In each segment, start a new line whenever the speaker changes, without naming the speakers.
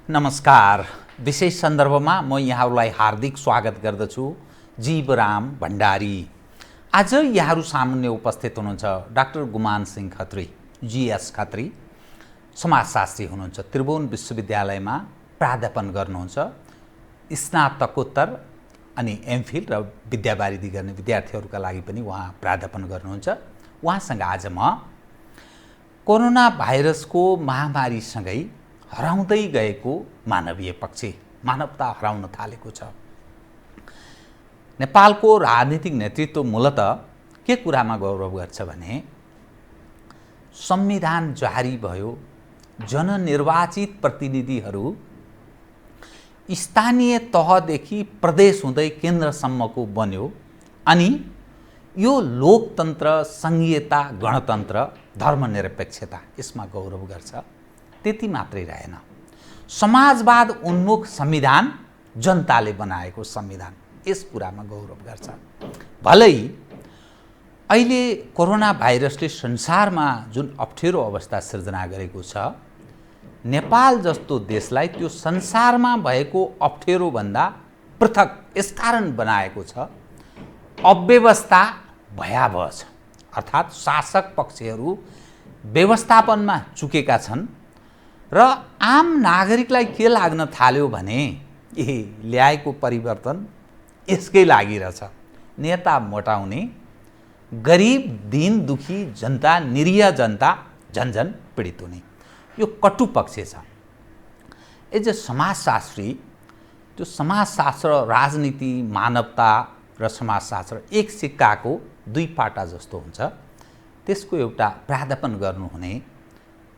नमस्कार। विशेष सन्दर्भमा म यहाँहरूलाई हार्दिक स्वागत गर्दछु। जीवराम भण्डारी। आज यहाँहरू सामुन्ने उपस्थित हुनुहुन्छ डाक्टर गुमान सिंह खत्री, जीएस खत्री, समाजशास्त्री हुनुहुन्छ। त्रिभुवन विश्वविद्यालयमा प्राध्यापन गर्नुहुन्छ। स्नातकोत्तर अनि एमफिल र विद्यावारिधि गर्ने विद्यार्थीहरूका लागि पनि उहाँ प्राध्यापन गर्नुहुन्छ। उहाँसँग आज म कोरोना भाइरसको महामारीसँगै हराउँदै गएको मानवीय पक्ष, मानवता हराउन थालेको छ। नेपालको राजनीतिक नेतृत्व मूलतः के कुरामा गौरव गर्छ भने संविधान जारी भयो, जननिर्वाचित प्रतिनिधिहरू स्थानीय तहदेखि प्रदेश हुँदै केन्द्रसम्मको बन्यो अनि यो लोकतन्त्र, संघीयता, गणतन्त्र, धर्मनिरपेक्षता यसमा गौरव गर्छ। त्यति मात्रै रहेन, समाजवाद उन्मुख संविधान, जनताले बनाएको संविधान, यस कुरामा गौरव गर्छ। भलै अहिले कोरोना भाइरसले संसारमा जुन अप्ठ्यारो अवस्था सिर्जना गरेको छ, नेपाल जस्तो देशलाई त्यो संसारमा भएको अप्ठ्यारोभन्दा पृथक यसकारण बनाएको छ, अव्यवस्था भयावह छ। अर्थात् शासक पक्षहरू व्यवस्थापनमा चुकेका छन् र आम नागरिकलाई के लाग्न थाल्यो भने ल्याएको परिवर्तन यसकै लागिरहेछ। नेता मोटाउने, गरिब, दीन दुखी जनता, निरीह जनता झन्झन पीडित हुने, यो कटु पक्ष छ। एज अ समाजशास्त्री, त्यो समाजशास्त्र, राजनीति, मानवता र समाजशास्त्र एक सिक्काको दुई पाटा जस्तो हुन्छ। त्यसको एउटा प्राध्यापन गर्नुहुने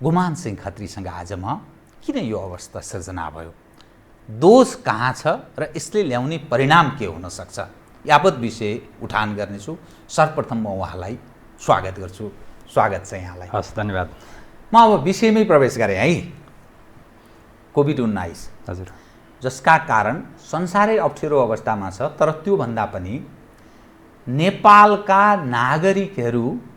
गुमान सिंह खत्रीसँग आज म किन यो अवस्था सिर्जना भयो, दोष कहाँ छ र यसले ल्याउने परिणाम के हुन सक्छ, यावत विषय उठान गर्नेछु। सर्वप्रथम म उहाँलाई स्वागत गर्छु। स्वागत छ यहाँलाई।
हस्, धन्यवाद।
म अब विषयमै प्रवेश गरेँ है। कोभिड-19
हजुर,
जसका कारण संसारै अप्ठ्यारो अवस्थामा छ, तर त्योभन्दा पनि नेपालका नागरिकहरू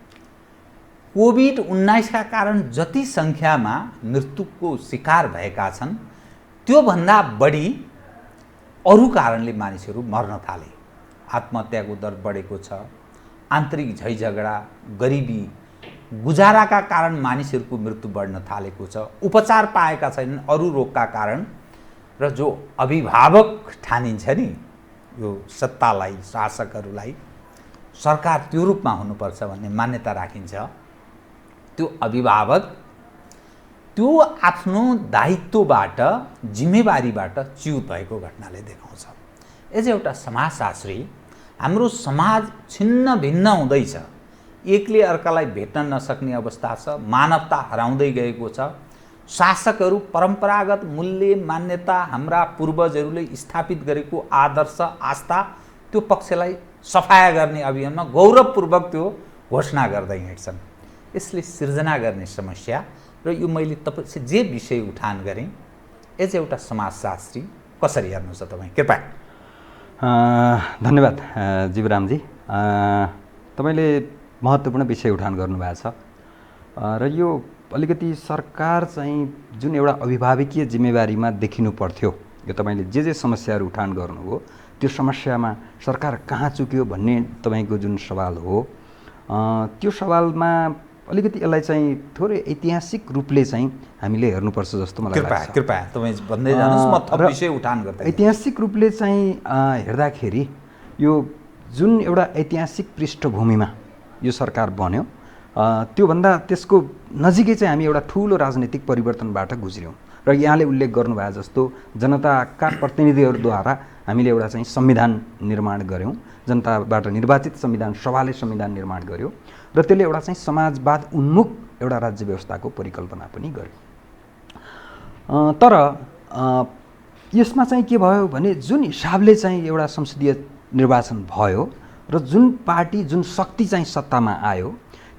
कोभिड-19 का कारण जति सङ्ख्यामा मृत्युको शिकार भएका छन्, त्योभन्दा बढी अरू कारणले मानिसहरू मर्न थाले। आत्महत्याको दर बढेको छ, आन्तरिक झैझगडा, गरिबी, गुजाराका कारण मानिसहरूको मृत्यु बढ्न थालेको छ, उपचार पाएका छैनन् अरू रोगका कारण, र जो अभिभावक ठानिन्छ नि यो सत्तालाई, शासकहरूलाई, सरकार त्यो रूपमा हुनुपर्छ भन्ने मान्यता राखिन्छ, त्यो अभिभावक त्यो आफ्नो दायित्वबाट, जिम्मेवारीबाट च्युत भएको घटनाले देखाउँछ। एज एउटा समाजशास्त्री, हाम्रो समाज छिन्न भिन्न हुँदैछ, एकले अर्कालाई भेट्न नसक्ने अवस्था छ, मानवता हराउँदै गएको छ। शासकहरू परम्परागत मूल्य, मान्यता, हाम्रा पूर्वजहरूले स्थापित गरेको आदर्श, आस्था, त्यो पक्षलाई सफाया गर्ने अभियानमा गौरवपूर्वक त्यो घोषणा गर्दै हिँड्छन्। यसले सिर्जना गर्ने समस्या र यो मैले तपाईँ जे विषय उठान गरेँ, एज एउटा समाजशास्त्री कसरी हेर्नुहुन्छ तपाईँ, कृपया।
धन्यवाद जीवरामजी। तपाईँले महत्त्वपूर्ण विषय उठान गर्नुभएको छ र यो अलिकति सरकार चाहिँ जुन एउटा अभिभावकीय जिम्मेवारीमा देखिनु पर्थ्यो, यो तपाईँले जे समस्याहरू उठान गर्नुभयो, त्यो समस्यामा सरकार कहाँ चुक्यो भन्ने तपाईँको जुन सवाल हो, त्यो सवालमा अलिकति यसलाई चाहिँ थोरै ऐतिहासिक रूपले चाहिँ हामीले हेर्नुपर्छ जस्तो मलाई लाग्छ।
कृपया तपाईँ भन्दै जानुहोस्, म थप विषय उठान गर्दै।
ऐतिहासिक रूपले चाहिँ हेर्दाखेरि यो जुन एउटा ऐतिहासिक पृष्ठभूमिमा यो सरकार बन्यो, त्योभन्दा त्यसको नजिकै चाहिँ हामी एउटा ठुलो राजनीतिक परिवर्तनबाट गुज्र्यौँ र यहाँले उल्लेख गर्नुभयो जस्तो जनताका प्रतिनिधिहरूद्वारा हामीले एउटा चाहिँ संविधान निर्माण गऱ्यौँ, जनताबाट निर्वाचित संविधान सभाले संविधान निर्माण गर्यो र त्यसले एउटा चाहिँ समाजवाद उन्मुख एउटा राज्य व्यवस्थाको परिकल्पना पनि गर्यो। तर यसमा चाहिँ के भयो भने जुन हिसाबले चाहिँ एउटा संसदीय निर्वाचन भयो र जुन पार्टी, जुन शक्ति चाहिँ सत्तामा आयो,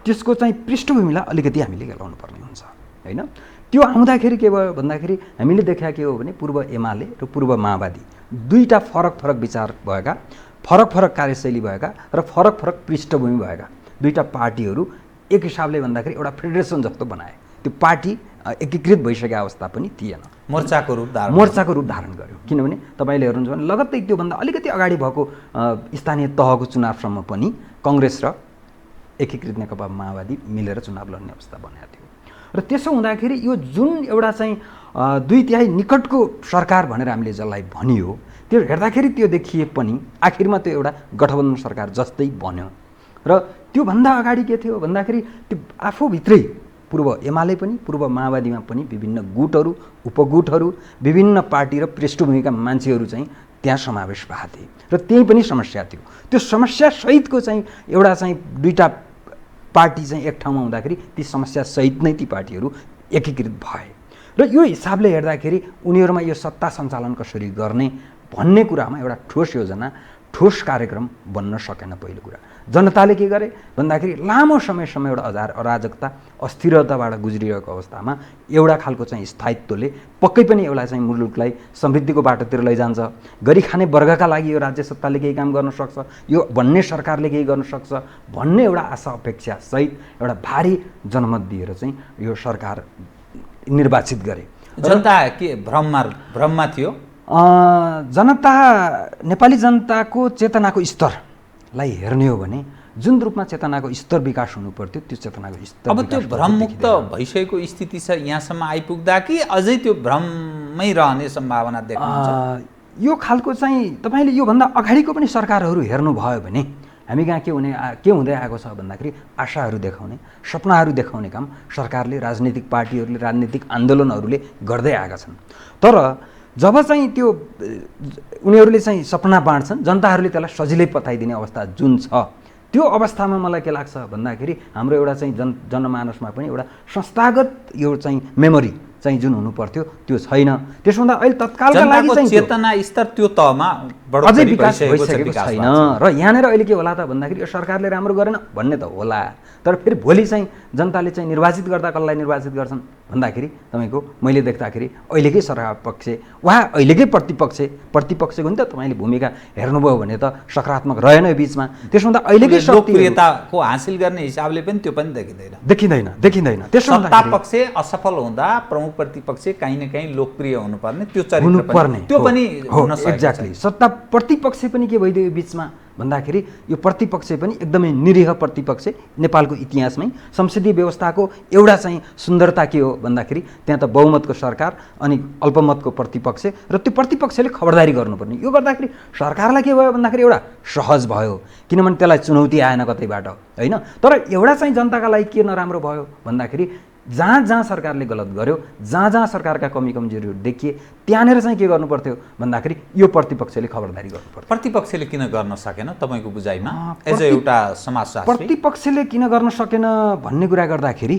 त्यसको चाहिँ पृष्ठभूमिलाई अलिकति हामीले हेलाउनु पर्ने हुन्छ हैन। त्यो आउँदाखेरि के भयो भन्दाखेरि हामीले देखा के हो भने पूर्व एमाले र पूर्व माओवादी दुईटा फरक फरक विचार भएका, फरक फरक कार्यशैली भएका र फरक फरक पृष्ठभूमि भएका दुईटा पार्टीहरू एक हिसाबले भन्दाखेरि एउटा फेडरेसन जस्तो बनाए। त्यो पार्टी एकीकृत भइसकेको अवस्था पनि थिएन।
मोर्चाको रूप
धारण गर्यो। किनभने तपाईँले हेर्नुहुन्छ भने लगत्तै त्योभन्दा अलिकति अगाडि भएको स्थानीय तहको चुनावसम्म पनि कङ्ग्रेस र एकीकृत नेकपा माओवादी मिलेर चुनाव लड्ने अवस्था बनेको थियो। र त्यसो हुँदाखेरि यो जुन एउटा चाहिँ 2/3 निकटको सरकार भनेर हामीले जसलाई भनियो, त्यो हेर्दाखेरि त्यो देखिए पनि आखिरमा त्यो एउटा गठबन्धन सरकार जस्तै बन्यो। र त्योभन्दा अगाडि के थियो भन्दाखेरि त्यो आफूभित्रै पूर्व एमाले पनि पूर्व माओवादीमा पनि विभिन्न गुटहरू, उपगुटहरू, विभिन्न पार्टी र पृष्ठभूमिका मान्छेहरू चाहिँ त्यहाँ समावेश भएको थिए र त्यही पनि समस्या थियो। त्यो समस्यासहितको चाहिँ एउटा चाहिँ 2टा पार्टी चाहिँ एक ठाउँमा हुँदाखेरि ती समस्यासहित नै ती पार्टीहरू एकीकृत भए। र यो हिसाबले हेर्दाखेरि उनीहरूमा यो सत्ता सञ्चालन कसरी गर्ने भन्ने कुरामा एउटा ठोस योजना, ठोस कार्यक्रम बन्न सकेन। पहिलो कुरा जनताले के गरे भन्दाखेरि लामो समयसम्म एउटा अराजकता, अस्थिरताबाट गुज्रिरहेको अवस्थामा एउटा खालको चाहिँ स्थायित्वले पक्कै पनि एउटा चाहिँ मुलुकलाई समृद्धिको बाटोतिर लैजान्छ, गरी खाने वर्गका लागि यो राज्य सत्ताले केही काम गर्न सक्छ, यो भन्ने सरकारले केही गर्न सक्छ भन्ने एउटा आशा अपेक्षा सहित एउटा भारी जनमत दिएर चाहिँ यो सरकार निर्वाचित गरे।
जनता के भ्रममा थियो?
जनता, नेपाली जनताको चेतनाको स्तरलाई हेर्ने हो भने जुन रूपमा चेतनाको स्तर विकास हुनु पर्थ्यो त्यो चेतनाको स्तर
अब त्यो भ्रममुक्त भइसकेको स्थिति छ यहाँसम्म आइपुग्दा कि अझै त्यो भ्रममै रहने सम्भावना देख्नुहुन्छ?
यो खालको चाहिँ तपाईँले योभन्दा अगाडिको पनि सरकारहरू हेर्नुभयो भने हामी कहाँ के हुँदै आएको छ भन्दाखेरि आशाहरू देखाउने, सपनाहरू देखाउने काम सरकारले, राजनीतिक पार्टीहरूले, राजनीतिक आन्दोलनहरूले गर्दै आएका छन्। तर जब चाहिँ त्यो उनीहरूले चाहिँ सपना बाँड्छन्, जनताहरूले त्यसलाई सजिलै पताइदिने अवस्था जुन छ, त्यो अवस्थामा मलाई के लाग्छ भन्दाखेरि हाम्रो एउटा चाहिँ जनमानसमा पनि एउटा संस्थागत यो चाहिँ मेमोरी चाहिँ जुन हुनु पर्थ्यो त्यो छैन। त्यसो हुँदा अहिले तत्कालका लागि चाहिँ
चेतना स्तर त्यो तहमा
अझै विकास भइसकेको छैन। र यहाँनिर अहिले के होला त भन्दाखेरि यो सरकारले राम्रो गरेन भन्ने त होला, तर फेरि भोलि चाहिँ जनताले चाहिँ निर्वाचित गर्दा कसलाई निर्वाचित गर्छन् भन्दाखेरि तपाईँको मैले देख्दाखेरि अहिलेकै सरकार पक्ष वा अहिलेकै प्रतिपक्षको नि त तपाईँले भूमिका हेर्नुभयो भने त सकारात्मक रहेन यो बिचमा। त्यसो हुँदा अहिलेकै
लोकप्रियताको हासिल गर्ने हिसाबले पनि त्यो पनि
देखिँदैन। त्यसो
सत्ता पक्ष असफल हुँदा प्रमुख प्रतिपक्ष कहीँ न कहीँ लोकप्रिय हुनुपर्ने त्यो चरित्र पनि त्यो पनि हुन सक्छ।
एक्ज्याक्टली सत्ता प्रतिपक्ष पनि के भइदियो यो बिचमा भन्दाखेरि यो प्रतिपक्ष पनि एकदमै निरीह प्रतिपक्ष। नेपालको इतिहासमै संसदीय व्यवस्थाको एउटा चाहिँ सुन्दरता के हो भन्दाखेरि त्यहाँ त बहुमतको सरकार अनि अल्पमतको प्रतिपक्ष र त्यो प्रतिपक्षले खबरदारी गर्नुपर्ने। यो गर्दाखेरि सरकारलाई के भयो भन्दाखेरि एउटा सहज भयो, किनभने त्यसलाई चुनौती आएन कतैबाट होइन। तर एउटा चाहिँ जनताका लागि के नराम्रो भयो भन्दाखेरि जहाँ सरकारले गलत गर्यो, जहाँ सरकारका कमी कमजोरीहरू देखिए त्यहाँनिर चाहिँ के गर्नु पर्थ्यो भन्दाखेरि यो प्रतिपक्षले खबरदारी गर्नु पर्थ्यो।
प्रतिपक्षले किन गर्न सकेन तपाईँको बुझाइमा एज एउटा समाजशास्त्री?
प्रतिपक्षले किन गर्न सकेन भन्ने कुरा गर्दाखेरि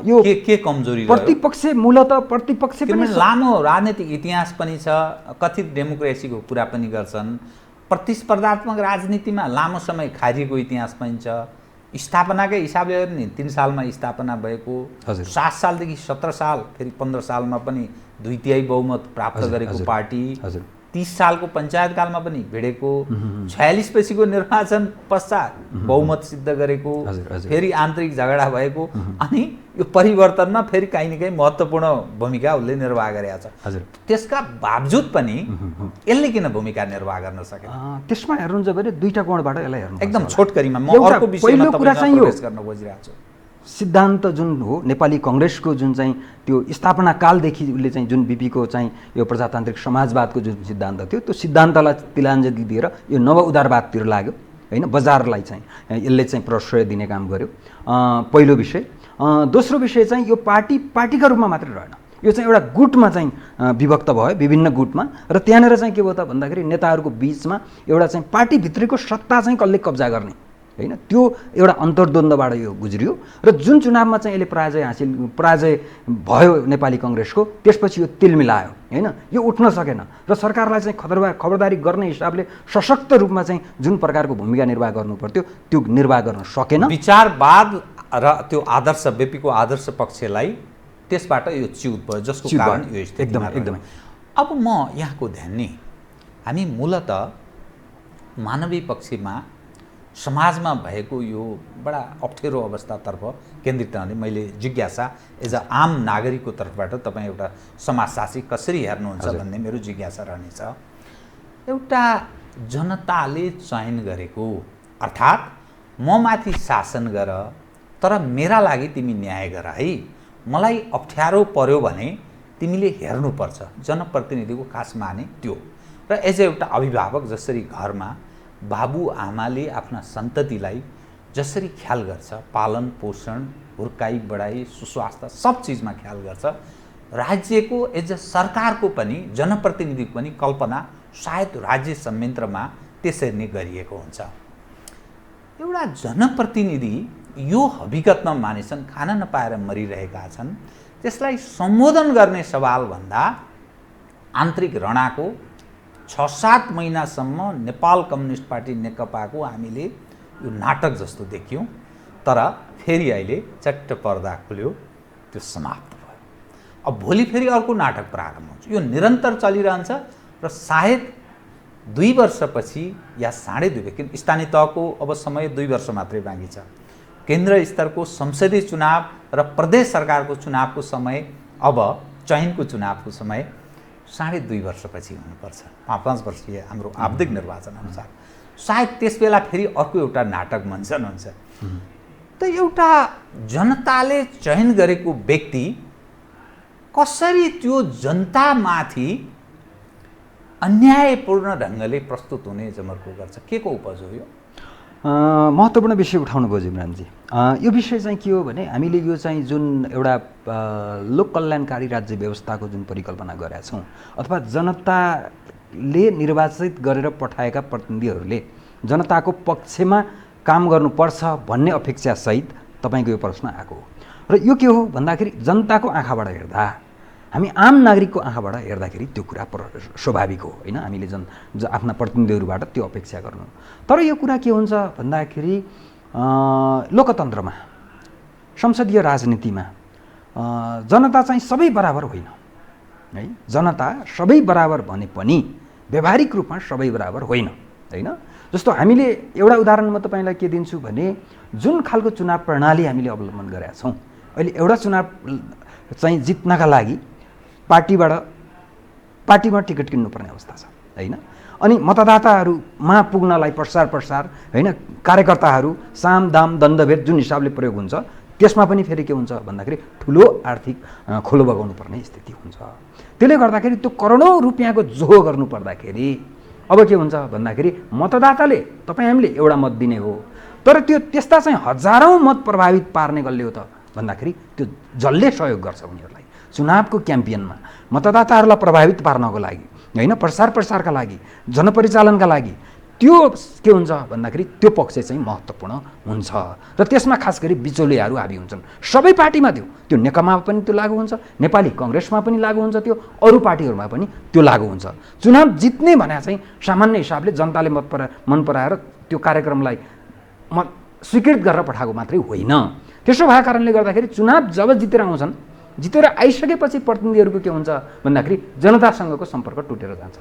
यो
के कमजोरी
प्रतिपक्ष मूलतः प्रतिपक्ष पनि
लामो राजनीतिक इतिहास पनि छ, कथित डेमोक्रेसीको कुरा पनि गर्छन्, प्रतिस्पर्धात्मक राजनीतिमा लामो समय खारिएको इतिहास पनि छ। स्थापनाकै हिसाबले हेर्ने 3 सालमा स्थापना भएको, 7 सालदेखि 17 साल, फेरि 15 सालमा पनि 2/3 बहुमत प्राप्त गरेको पार्टी, 30 सालको पञ्चायतकालमा पनि भिडेको, 46 पछिको निर्वाचन पश्चात बहुमत सिद्ध गरेको, फेरि आन्तरिक झगडा भएको, अनि यो परिवर्तनमा फेरि कहीँ न कहीँ महत्त्वपूर्ण भूमिका उसले निर्वाह गरेको छ। त्यसका बावजुद पनि यसले किन भूमिका निर्वाह गर्न सकेन?
त्यसमा हेर्नुहुन्छ भने दुईटा कोणबाट यसलाई हेर्नु
एकदम छोटकरीमा म अर्को विषयमा तपाईसँग प्रवेश गर्न खोजिरहेको छु।
सिद्धान्त जुन हो नेपाली कङ्ग्रेसको जुन चाहिँ त्यो स्थापना कालदेखि उसले चाहिँ जुन बिपीको चाहिँ यो प्रजातान्त्रिक समाजवादको जुन सिद्धान्त थियो त्यो सिद्धान्तलाई तिलाञ्जली दिएर यो नव उदारवादतिर लाग्यो होइन। बजारलाई चाहिँ यसले चाहिँ प्रश्रय दिने काम गर्यो, पहिलो विषय। दोस्रो विषय चाहिँ यो पार्टीका रूपमा मात्रै रहेन, यो चाहिँ एउटा गुटमा चाहिँ विभक्त भयो, विभिन्न गुटमा। र त्यहाँनिर चाहिँ के भयो त भन्दाखेरि नेताहरूको बिचमा एउटा चाहिँ पार्टीभित्रको सत्ता चाहिँ कसले कब्जा गर्ने होइन, त्यो एउटा अन्तर्द्वन्द्वबाट यो गुज्रियो। र जुन चुनावमा चाहिँ यसले पराजय भयो नेपाली कङ्ग्रेसको, त्यसपछि यो तिल मिलायो होइन, यो उठ्न सकेन। र सरकारलाई चाहिँ खबरदारी गर्ने हिसाबले सशक्त रूपमा चाहिँ जुन प्रकारको भूमिका निर्वाह गर्नु पर्थ्यो त्यो निर्वाह गर्न सकेन।
विचारवाद र त्यो आदर्श बेपीको आदर्श पक्षलाई त्यसबाट यो च्युत भयो, जसको कारण यो
एकदमै।
अब म यहाँको ध्यान नि हामी मूलतः मानवीय पक्षमा समाजमा भएको यो बडा अप्ठ्यारो अवस्थातर्फ केन्द्रित रहने मैले जिज्ञासा एज अ आम नागरिकको तर्फबाट तपाईँ एउटा समाजशासी कसरी हेर्नुहुन्छ भन्ने मेरो जिज्ञासा रहनेछ। एउटा जनताले चयन गरेको अर्थात् म माथि शासन गर तर मेरा लागि तिमी न्याय गर है, मलाई अप्ठ्यारो पर्यो भने तिमीले हेर्नुपर्छ, जनप्रतिनिधिको खास माने त्यो। र एज एउटा अभिभावक जसरी घरमा बाबुआमाले आफ्ना सन्ततिलाई जसरी ख्याल गर्छ, पालन पोषण हुर्काई बढाई सुस्वास्थ्य सब चिजमा ख्याल गर्छ, राज्यको एज अ सरकारको पनि जनप्रतिनिधिको पनि कल्पना सायद राज्य संयन्त्रमा त्यसरी नै गरिएको हुन्छ। एउटा जनप्रतिनिधि यो हकीकतमा मानिसन् खान नपाएर मरिरहेका छन्, त्यसलाई सम्बोधन गर्ने सवालभन्दा आन्तरिक रणाको 6-7 महिनासम्म नेपाल कम्युनिस्ट पार्टी नेकपाको हामीले यो नाटक जस्तो देख्यौँ। तर फेरि अहिले चट्ट पर्दा खुल्यो, त्यो समाप्त भयो। अब भोलि फेरि अर्को नाटक प्रारम्भ हुन्छ। यो निरन्तर चलिरहन्छ र सायद 2 वर्षपछि या 2.5 किन स्थानीय तहको अब समय 2 वर्ष मात्रै बाँकी छ, केन्द्र स्तरको संसदीय चुनाव र प्रदेश सरकारको चुनावको समय, अब चयनको चुनावको समय 2.5 वर्षपछि हुनुपर्छ, 5 वर्षीय हाम्रो आवधिक निर्वाचन अनुसार। सायद त्यस बेला फेरि अर्को एउटा नाटक मञ्चन हुन्छ। त एउटा जनताले चयन गरेको व्यक्ति कसरी त्यो जनतामाथि अन्यायपूर्ण ढङ्गले प्रस्तुत हुने जमर्को गर्छ, के को उपज हो यो?
महत्त्वपूर्ण विषय उठाउनु भयो जिमरानजी। यो विषय चाहिँ के हो भने हामीले यो चाहिँ जुन एउटा लोक कल्याणकारी राज्य व्यवस्थाको जुन परिकल्पना गरेका छौँ अथवा जनताले निर्वाचित गरेर पठाएका प्रतिनिधिहरूले जनताको पक्षमा काम गर्नुपर्छ भन्ने अपेक्षासहित तपाईँको यो प्रश्न आएको हो। र यो के हो भन्दाखेरि जनताको आँखाबाट हेर्दा, हामी आम नागरिकको आँखाबाट हेर्दाखेरि त्यो कुरा स्वाभाविक हो होइन, हामीले आफ्ना प्रतिनिधिहरूबाट त्यो अपेक्षा गर्नु। तर यो कुरा के हुन्छ भन्दाखेरि लोकतन्त्रमा संसदीय राजनीतिमा जनता चाहिँ सबै बराबर होइन है। जनता सबै बराबर भने पनि व्यावहारिक रूपमा सबै बराबर होइन होइन। जस्तो हामीले एउटा उदाहरण म तपाईँलाई के दिन्छु भने जुन खालको चुनाव प्रणाली हामीले अवलम्बन गरेका छौँ, अहिले एउटा चुनाव चाहिँ जित्नका लागि पार्टीमा टिकट किन्नुपर्ने अवस्था छ होइन। अनि मतदाताहरूमा पुग्नलाई प्रसार होइन, कार्यकर्ताहरू साम दाम दण्डभेद जुन हिसाबले प्रयोग हुन्छ त्यसमा पनि फेरि के हुन्छ भन्दाखेरि ठुलो आर्थिक खोलो बगाउनु पर्ने स्थिति हुन्छ। त्यसले गर्दाखेरि त्यो करोडौँ रुपियाँको जोहो गर्नु पर्दाखेरि अब के हुन्छ भन्दाखेरि मतदाताले तपाईँ हामीले एउटा मत दिने हो, तर त्यो त्यस्ता चाहिँ हजारौँ मत प्रभावित पार्ने कसले हो त भन्दाखेरि त्यो जसले सहयोग गर्छ उनीहरूलाई चुनावको क्याम्पेनमा मतदाताहरूलाई प्रभावित पार्नको लागि होइन, प्रसारका लागि, जनपरिचालनका लागि त्यो के हुन्छ भन्दाखेरि त्यो पक्ष चाहिँ महत्त्वपूर्ण हुन्छ। र त्यसमा खास गरी बिचौलियाहरू हाबी हुन्छन् सबै पार्टीमा। त्यो नेकपामा पनि त्यो लागू हुन्छ, नेपाली कङ्ग्रेसमा पनि लागू हुन्छ, त्यो अरू पार्टीहरूमा पनि त्यो लागू हुन्छ। चुनाव जित्ने भने चाहिँ सामान्य हिसाबले जनताले मन पराएर त्यो कार्यक्रमलाई स्वीकृत गरेर पठाएको मात्रै होइन। त्यसो भएको कारणले गर्दाखेरि चुनाव जब जितेर आउँछन्, जितेर आइसकेपछि प्रतिनिधिहरूको के हुन्छ भन्दाखेरि जनतासँगको सम्पर्क टुटेर जान्छ।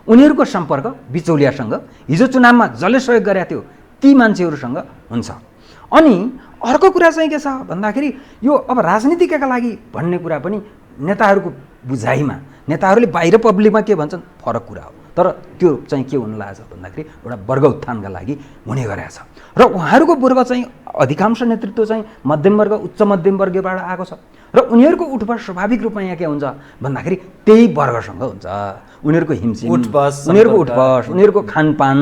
उनीहरूको सम्पर्क बिचौलियासँग, हिजो चुनावमा जसले सहयोग गरेका थियो ती मान्छेहरूसँग हुन्छ। अनि अर्को कुरा चाहिँ के छ भन्दाखेरि यो अब राजनीतिका लागि भन्ने कुरा पनि नेताहरूको बुझाइमा, नेताहरूले बाहिर पब्लिकमा के भन्छन् फरक कुरा हो, तर त्यो चाहिँ के हुन लागेछ भन्दाखेरि एउटा वर्ग उत्थानका लागि हुने गरेको छ। र उहाँहरूको वर्ग चाहिँ अधिकांश नेतृत्व चाहिँ मध्यम वर्ग, उच्च मध्यम वर्गबाट आएको छ र उनीहरूको उठबस स्वाभाविक रूपमा यहाँ के हुन्छ भन्दाखेरि त्यही वर्गसँग हुन्छ। उनीहरूको हिमसिम, उनीहरूको उठबस, उनीहरूको खानपान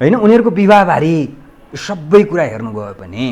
होइन, उनीहरूको विवाहबारी सबै कुरा हेर्नुभयो भने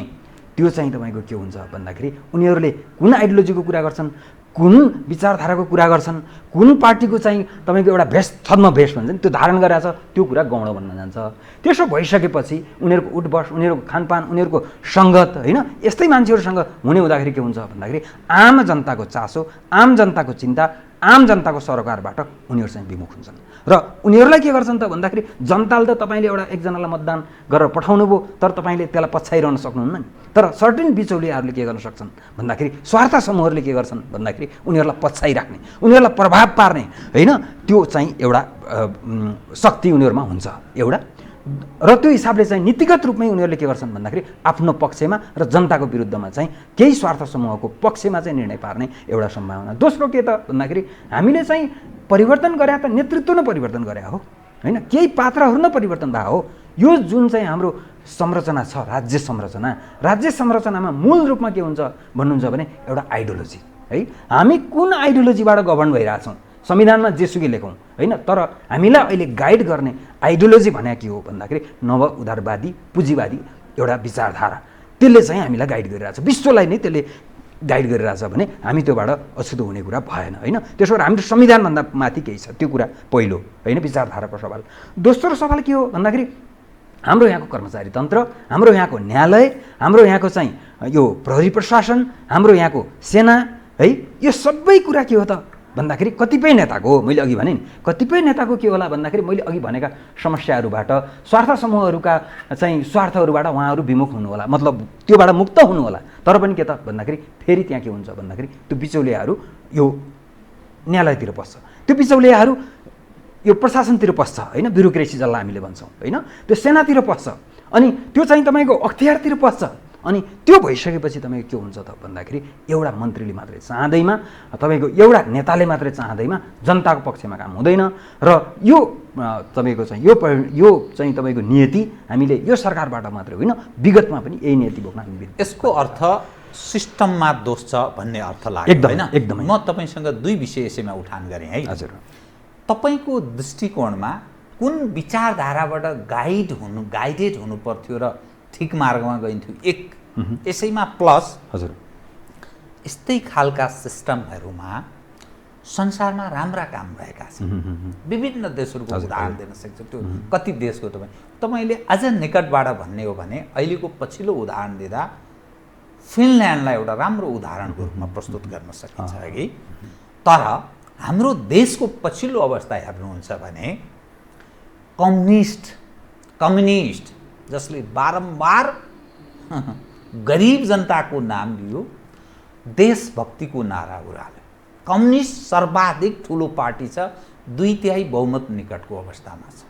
त्यो चाहिँ तपाईँको के हुन्छ भन्दाखेरि उनीहरूले कुन आइडियोलोजीको कुरा गर्छन्, कुन विचारधाराको कुरा गर्छन्, कुन पार्टीको चाहिँ तपाईँको एउटा भेष छद्मवेश भन्छ नि त्यो धारण गरेर छ, त्यो कुरा गौण बन्न जान्छ। त्यसो भइसकेपछि उनीहरूको उठबस, उनीहरूको खानपान, उनीहरूको सङ्गत होइन, यस्तै मान्छेहरूसँग हुने हुँदाखेरि के हुन्छ भन्दाखेरि आम जनताको चासो, आम जनताको चिन्ता, आम जनताको सरोकारबाट उनीहरू चाहिँ विमुख हुन्छन्। र उनीहरूलाई के गर्छन् त भन्दाखेरि जनताले त तपाईँले एउटा एकजनालाई मतदान गरेर पठाउनु भयो, तर तपाईँले त्यसलाई पछ्याइरहन सक्नुहुन्न नि। तर सर्टेन बिचौलियाहरूले के गर्न सक्छन् भन्दाखेरि स्वार्थ समूहहरूले के गर्छन् भन्दाखेरि उनीहरूलाई पछ्याइराख्ने, उनीहरूलाई प्रभाव पार्ने होइन, त्यो चाहिँ एउटा शक्ति उनीहरूमा हुन्छ एउटा। र त्यो हिसाबले चाहिँ नीतिगत रूपमै उनीहरूले के गर्छन् भन्दाखेरि आफ्नो पक्षमा र जनताको विरुद्धमा चाहिँ केही स्वार्थ समूहको पक्षमा चाहिँ निर्णय पार्ने एउटा सम्भावना। दोस्रो के त भन्दाखेरि हामीले चाहिँ परिवर्तन गरे त नेतृत्व नै परिवर्तन गरे हो होइन, केही पात्रहरू नै परिवर्तन भएको हो। यो जुन चाहिँ हाम्रो संरचना छ, राज्य संरचनामा मूल रूपमा के हुन्छ भन्नुहुन्छ भने एउटा आइडियोलोजी है। हामी कुन आइडियोलोजीबाट गभर्न भइरहेछौँ, संविधानमा जेसुकै लेखौँ होइन, तर हामीलाई अहिले गाइड गर्ने आइडियोलोजी भने के हो भन्दाखेरि नव उदारवादी पुँजीवादी एउटा विचारधारा, त्यसले चाहिँ हामीलाई गाइड गरिरहेछ, विश्वलाई नै त्यसले गाइड गरिरहेछ भने हामी त्योबाट अछुतो हुने कुरा भएन होइन। त्यसो भएर हाम्रो संविधानभन्दा माथि केही छ, त्यो कुरा पहिलो होइन, विचारधाराको सवाल। दोस्रो सवाल के हो भन्दाखेरि हाम्रो यहाँको कर्मचारी तन्त्र, हाम्रो यहाँको न्यायालय, हाम्रो यहाँको चाहिँ यो प्रहरी प्रशासन, हाम्रो यहाँको सेना है, यो सबै कुरा के हो त भन्दाखेरि कतिपय नेताको, मैले अघि भने नि कतिपय नेताको के होला भन्दाखेरि मैले अघि भनेका समस्याहरूबाट, स्वार्थ समूहहरूका चाहिँ स्वार्थहरूबाट उहाँहरू विमुख हुनु होला, मतलब त्योबाट मुक्त हुनु होला। तर पनि के त भन्दाखेरि फेरि त्यहाँ के हुन्छ भन्दाखेरि त्यो बिचौलियाहरू यो न्यायालयतिर पस्छ, त्यो बिचौलियाहरू यो प्रशासनतिर पस्छ होइन, ब्युरोक्रेसी जसलाई हामीले भन्छौँ होइन, त्यो सेनातिर पस्छ, अनि त्यो चाहिँ तपाईँको अख्तियारतिर पस्छ। अनि त्यो भइसकेपछि तपाईँको के हुन्छ त भन्दाखेरि एउटा मन्त्रीले मात्रै चाहँदैमा, तपाईँको एउटा नेताले मात्रै चाहँदैमा जनताको पक्षमा काम हुँदैन। र यो तपाईँको चाहिँ यो चाहिँ तपाईँको नियति हामीले यो सरकारबाट मात्रै होइन, विगतमा पनि यही नियति बोक्न हामी।
यसको अर्थ सिस्टममा दोष छ भन्ने अर्थ लाग्यो होइन?
एकदमै।
म तपाईँसँग दुई विषय यसैमा उठान गरेँ है।
हजुर।
तपाईँको दृष्टिकोणमा कुन विचारधाराबाट गाइडेड हुनु पर्थ्यो र ठिक मार्गमा गइन्थ्यो एक, यसैमा प्लस
हजुर
यस्तै खालका सिस्टमहरूमा संसारमा राम्रा काम भएका छन्। विभिन्न देशहरूको उदाहरण दिन सक्छ। त्यो कति देशको तपाईँले अझ निकटबाट भन्ने हो भने अहिलेको पछिल्लो उदाहरण दिँदा फिनल्यान्डलाई एउटा राम्रो उदाहरणको रूपमा प्रस्तुत गर्न सकिन्छ कि। तर हाम्रो देशको पछिल्लो अवस्था हेर्नुहुन्छ भने कम्युनिस्ट जसले बारम्बार गरिब जनताको नाम लियो, देशभक्तिको नारा उराल्यो। कम्युनिस्ट सर्वाधिक ठुलो पार्टी छ, 2/3 बहुमत निकटको अवस्थामा छ।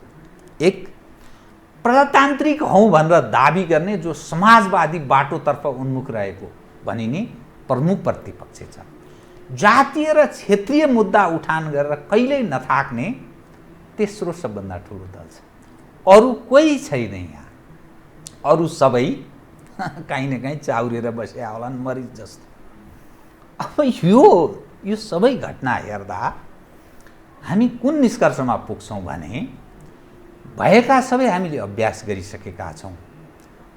एक प्रजातान्त्रिक हौँ भनेर दाबी गर्ने जो समाजवादी बाटोतर्फ उन्मुख रहेको भनिने प्रमुख प्रतिपक्ष छ। जातीय र क्षेत्रीय मुद्दा उठान गरेर कहिल्यै नथाक्ने तेस्रो सबभन्दा ठुलो दल छ। अरू कोही छैन यहाँ, अरू सबै काहीँ न काहीँ चाउरेर बसे होलान् मरिच जस्तो। अब यो सबै घटना हेर्दा हामी कुन निष्कर्षमा पुग्छौँ भने भएका सबै हामीले अभ्यास गरिसकेका छौँ।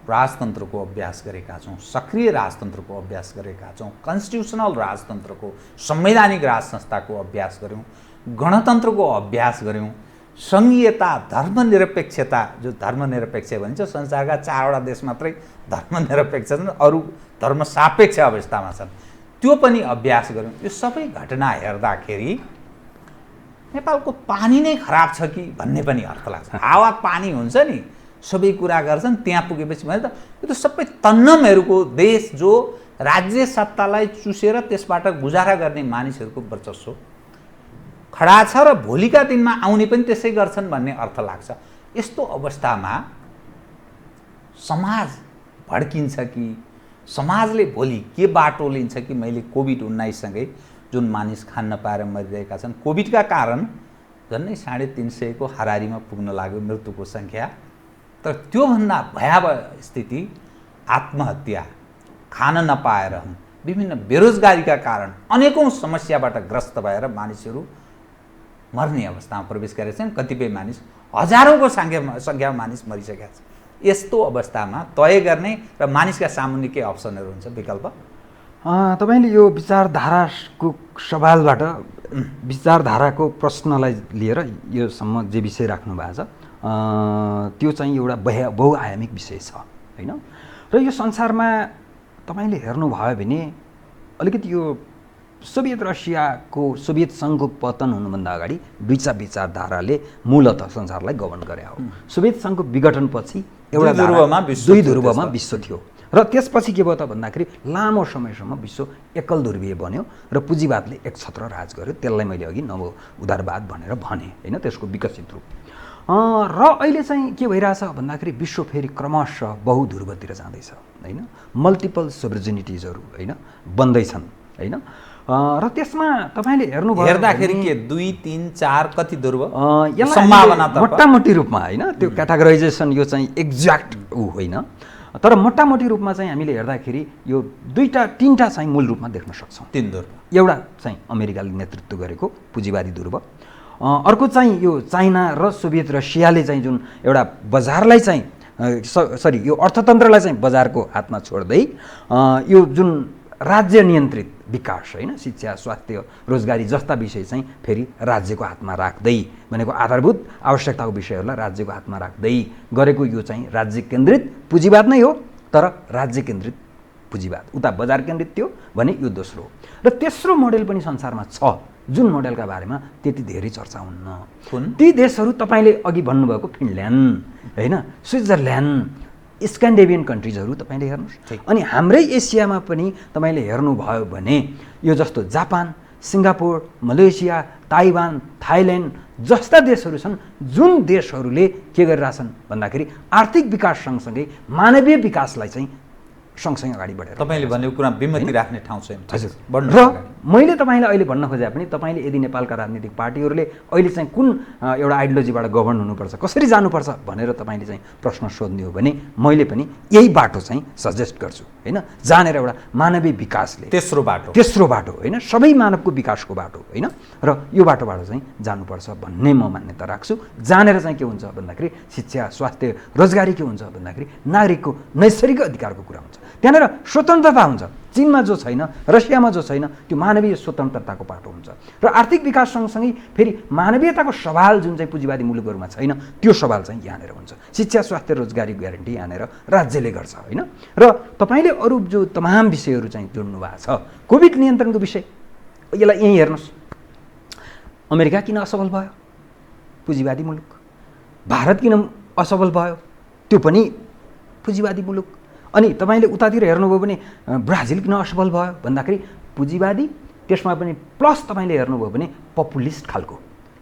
राजतन्त्रको अभ्यास गरेका छौँ, सक्रिय राजतन्त्रको अभ्यास गरेका छौँ, कन्स्टिट्युसनल राजतन्त्रको संवैधानिक राज संस्थाको अभ्यास गऱ्यौँ, गणतन्त्रको अभ्यास गऱ्यौँ, सङ्घीयता, धर्मनिरपेक्षता, जो धर्मनिरपेक्ष भनिन्छ संसारका 4वटा देश मात्रै धर्मनिरपेक्ष छन्, अरू धर्मसापेक्ष अवस्थामा छन्, त्यो पनि अभ्यास गऱ्यौँ। यो सबै घटना हेर्दाखेरि नेपालको पानी नै खराब छ कि भन्ने पनि अर्थ लाग्छ। हावा पानी हुन्छ नि, सबै कुरा गर्छन्, त्यहाँ पुगेपछि भने त यो त सबै तन्नमहरूको देश जो राज्य सत्तालाई चुसेर त्यसबाट गुजारा गर्ने मानिसहरूको वर्चस्व खडा छ र भोलिका दिनमा आउने पनि त्यसै गर्छन् भन्ने अर्थ लाग्छ। यस्तो अवस्थामा समाज भड्किन्छ कि समाजले भोलि के बाटो लिन्छ कि मैले कोभिड-19 सँगै जुन मानिस खान नपाएर मरिरहेका छन्, कोभिडका कारण झन्डै 350 को हाराहारीमा पुग्न लाग्यो मृत्युको सङ्ख्या। तर त्योभन्दा भयावह स्थिति आत्महत्या, खान नपाएर, विभिन्न बेरोजगारीका कारण अनेकौँ समस्याबाट ग्रस्त भएर मानिसहरू मर्ने अवस्थामा प्रवेश गरेका छन्। कतिपय मानिस हजारौँको सङ्ख्यामा मानिस मरिसकेका छन्। यस्तो अवस्थामा तय गर्ने र मानिसका सामुन्ने के अप्सनहरू हुन्छ, विकल्प?
तपाईँले यो विचारधाराको सवालबाट विचारधाराको प्रश्नलाई लिएर योसम्म जे विषय राख्नु भएको छ त्यो चाहिँ एउटा बहुआयामिक विषय छ होइन। र यो संसारमा तपाईँले हेर्नुभयो भने अलिकति यो सोभियत रसियाको, सोभियत सङ्घको पतन हुनुभन्दा अगाडि दुईटा विचारधाराले मूलतः संसारलाई गभर्न गरे हो। सोभियत सङ्घको विघटनपछि एउटा दुई ध्रुवमा विश्व थियो र त्यसपछि के भयो त भन्दाखेरि लामो समयसम्म विश्व एकल ध्रुवीय बन्यो र पुँजीवादले एक छत्र राज गर्यो। त्यसलाई मैले अघि नव उदारवाद भनेर भने होइन, त्यसको विकसित रूप। र अहिले चाहिँ के भइरहेछ भन्दाखेरि विश्व फेरि क्रमशः बहुध्रुवतिर जाँदैछ होइन, मल्टिपल सोभर्जिनिटिजहरू होइन बन्दैछन् होइन। र त्यसमा तपाईँले हेर्नुभयो
हेर्दाखेरि के 2, 3, 4 कति ध्रुव
यसलाई
सम्भावना
मोटामोटी रूपमा होइन, त्यो क्याटेगराइजेसन यो चाहिँ एक्ज्याक्ट होइन, तर मोटामोटी रूपमा चाहिँ हामीले हेर्दाखेरि यो 2-3टा चाहिँ मूल रूपमा देख्न सक्छौँ।
3 ध्रुव,
एउटा चाहिँ अमेरिकाले नेतृत्व गरेको पुँजीवादी ध्रुव, अर्को चाहिँ यो चाइना र सोभियत रसियाले चाहिँ जुन एउटा बजारलाई चाहिँ यो अर्थतन्त्रलाई चाहिँ बजारको हातमा छोड्दै यो जुन राज्य नियन्त्रित विकास होइन, शिक्षा, स्वास्थ्य, रोजगारी जस्ता विषय चाहिँ फेरि राज्यको हातमा राख्दै, भनेको आधारभूत आवश्यकताको विषयहरूलाई राज्यको हातमा राख्दै गरेको यो चाहिँ राज्य केन्द्रित पुँजीवाद नै हो। तर राज्य केन्द्रित पुँजीवाद, उता बजार केन्द्रित थियो भने यो दोस्रो हो। र तेस्रो मोडेल पनि संसारमा छ जुन मोडेलका बारेमा त्यति धेरै चर्चा हुन्न। ती देशहरू तपाईँले अघि भन्नुभएको फिनल्यान्ड होइन, स्विजरल्यान्ड, स्क्यान्डेभियन कन्ट्रिजहरू तपाईँले हेर्नुहोस्। अनि हाम्रै एसियामा पनि तपाईँले हेर्नुभयो भने यो जस्तो Japan, Singapore, Malaysia, Taiwan, Thailand जस्ता देशहरू छन् जुन देशहरूले के गरिरहेछन् भन्दाखेरि आर्थिक विकास सँगसँगै मानवीय विकासलाई चाहिँ सँगसँगै अगाडि बढेर
तपाईँले भनेको कुरा विमति राख्ने ठाउँ छ।
हजुर। र मैले तपाईँलाई अहिले भन्न खोजे पनि तपाईँले यदि नेपालका राजनीतिक पार्टीहरूले अहिले चाहिँ कुन एउटा आइडियोलोजीबाट गभर्न हुनुपर्छ, कसरी जानुपर्छ भनेर तपाईँले चाहिँ प्रश्न सोध्ने हो भने मैले पनि यही बाटो चाहिँ सजेस्ट गर्छु होइन, जानेर एउटा मानवीय विकासले तेस्रो बाटो होइन, सबै मानवको विकासको बाटो होइन, र यो बाटोबाट चाहिँ जानुपर्छ भन्ने म मान्यता राख्छु। जानेर चाहिँ के हुन्छ भन्दाखेरि शिक्षा, स्वास्थ्य, रोजगारी के हुन्छ भन्दाखेरि नागरिकको नैसर्गिक अधिकारको कुरा हुन्छ, त्यहाँनिर स्वतन्त्रता हुन्छ। चीनमा जो छैन, रसियामा जो छैन, त्यो मानवीय स्वतन्त्रताको बाटो हुन्छ। र आर्थिक विकास सँगसँगै फेरि मानवीयताको सवाल जुन चाहिँ पुँजीवादी मुलुकहरूमा छैन त्यो सवाल चाहिँ यहाँनिर हुन्छ। शिक्षा, स्वास्थ्य, रोजगारी ग्यारेन्टी यहाँनिर राज्यले गर्छ होइन। र तपाईँले अरू जो तमाम विषयहरू चाहिँ जोड्नु भएको छ, कोभिड नियन्त्रणको विषय, यसलाई यहीँ हेर्नुहोस्। अमेरिका किन असफल भयो? पुँजीवादी मुलुक। भारत किन असफल भयो? त्यो पनि पुँजीवादी मुलुक। अनि तपाईँले उतातिर हेर्नुभयो भने ब्राजिल किन असफल भयो भन्दाखेरि पुँजीवादी, त्यसमा पनि प्लस तपाईँले हेर्नुभयो भने पपुलिस्ट खालको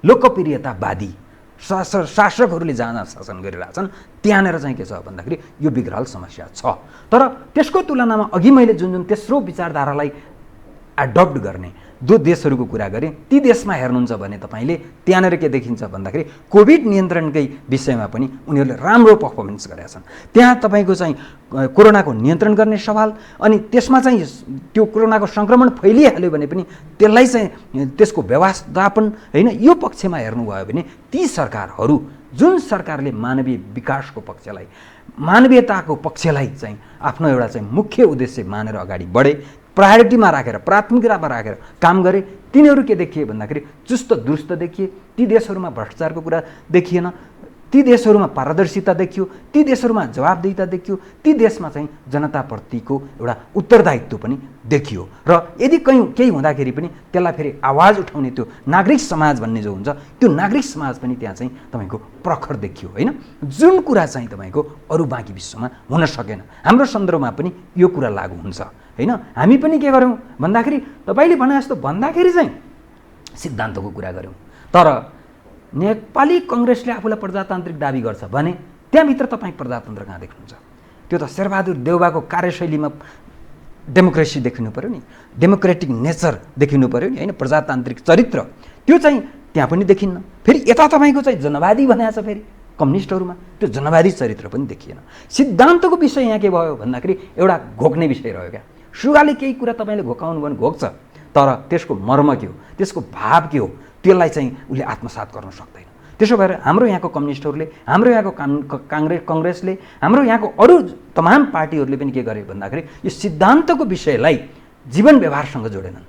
लोकप्रियतावादी शासकहरूले जहाँ शासन गरिरहेछन् त्यहाँनिर चाहिँ के छ भन्दाखेरि यो विकराल समस्या छ। तर त्यसको तुलनामा अघि मैले जुन जुन तेस्रो विचारधारालाई एडप्ट गर्ने जो देशहरूको कुरा गरेँ, ती देशमा हेर्नुहुन्छ भने तपाईँले त्यहाँनिर के देखिन्छ भन्दाखेरि कोभिड नियन्त्रणकै विषयमा पनि उनीहरूले राम्रो पर्फर्मेन्स गरेका छन्। त्यहाँ तपाईँको चाहिँ कोरोनाको नियन्त्रण गर्ने सवाल, अनि त्यसमा चाहिँ त्यो कोरोनाको सङ्क्रमण फैलिहाल्यो भने पनि त्यसलाई चाहिँ त्यसको व्यवस्थापन होइन, यो पक्षमा हेर्नुभयो भने ती सरकारहरू जुन सरकारले मानवीय विकासको पक्षलाई, मानवीयताको पक्षलाई चाहिँ आफ्नो एउटा चाहिँ मुख्य उद्देश्य मानेर अगाडि बढे, प्रायोरिटीमा राखेर, प्राथमिकतामा राखेर काम गरे, तिनीहरू के देखिए भन्दाखेरि चुस्त दुरुस्त देखिए। ती देशहरूमा भ्रष्टाचारको कुरा देखिएन, ती देशहरूमा पारदर्शिता देखियो, ती देशहरूमा जवाबदेहिता देखियो, ती देशमा चाहिँ जनताप्रतिको एउटा उत्तरदायित्व पनि देखियो। र यदि केही हुँदाखेरि पनि त्यसलाई फेरि आवाज उठाउने त्यो नागरिक समाज भन्ने जो हुन्छ त्यो नागरिक समाज पनि त्यहाँ चाहिँ तपाईँको प्रखर देखियो होइन, जुन कुरा चाहिँ तपाईँको अरू बाँकी विश्वमा हुन सकेन। हाम्रो सन्दर्भमा पनि यो कुरा लागु हुन्छ होइन। हामी पनि के गऱ्यौँ भन्दाखेरि तपाईँले भने जस्तो भन्दाखेरि चाहिँ सिद्धान्तको कुरा गऱ्यौँ, तर नेपाली कङ्ग्रेसले आफूलाई प्रजातान्त्रिक दाबी गर्छ भने त्यहाँभित्र तपाईँ प्रजातन्त्र कहाँ देख्नुहुन्छ? त्यो त शेरबहादुर देउवाको कार्यशैलीमा डेमोक्रेसी देखिनु पऱ्यो नि, डेमोक्रेटिक नेचर देखिनु पऱ्यो नि होइन, प्रजातान्त्रिक चरित्र त्यो चाहिँ त्यहाँ पनि देखिन्न। फेरि यता तपाईँको चाहिँ जनवादी भनेको छ, फेरि कम्युनिस्टहरूमा त्यो जनवादी चरित्र पनि देखिएन। सिद्धान्तको विषय यहाँ के भयो भन्दाखेरि एउटा घोक्ने विषय रह्यो क्या। सुगाले केही कुरा तपाईँले घोकाउनु भने घोक्छ, तर त्यसको मर्म के हो, त्यसको भाव के हो, त्यसलाई चाहिँ उसले आत्मसात गर्न सक्दैन। त्यसो भएर हाम्रो यहाँको कम्युनिस्टहरूले, हाम्रो यहाँको कङ्ग्रेसले, हाम्रो यहाँको अरू तमाम पार्टीहरूले पनि के गरे भन्दाखेरि यो सिद्धान्तको विषयलाई जीवन व्यवहारसँग जोडेनन्,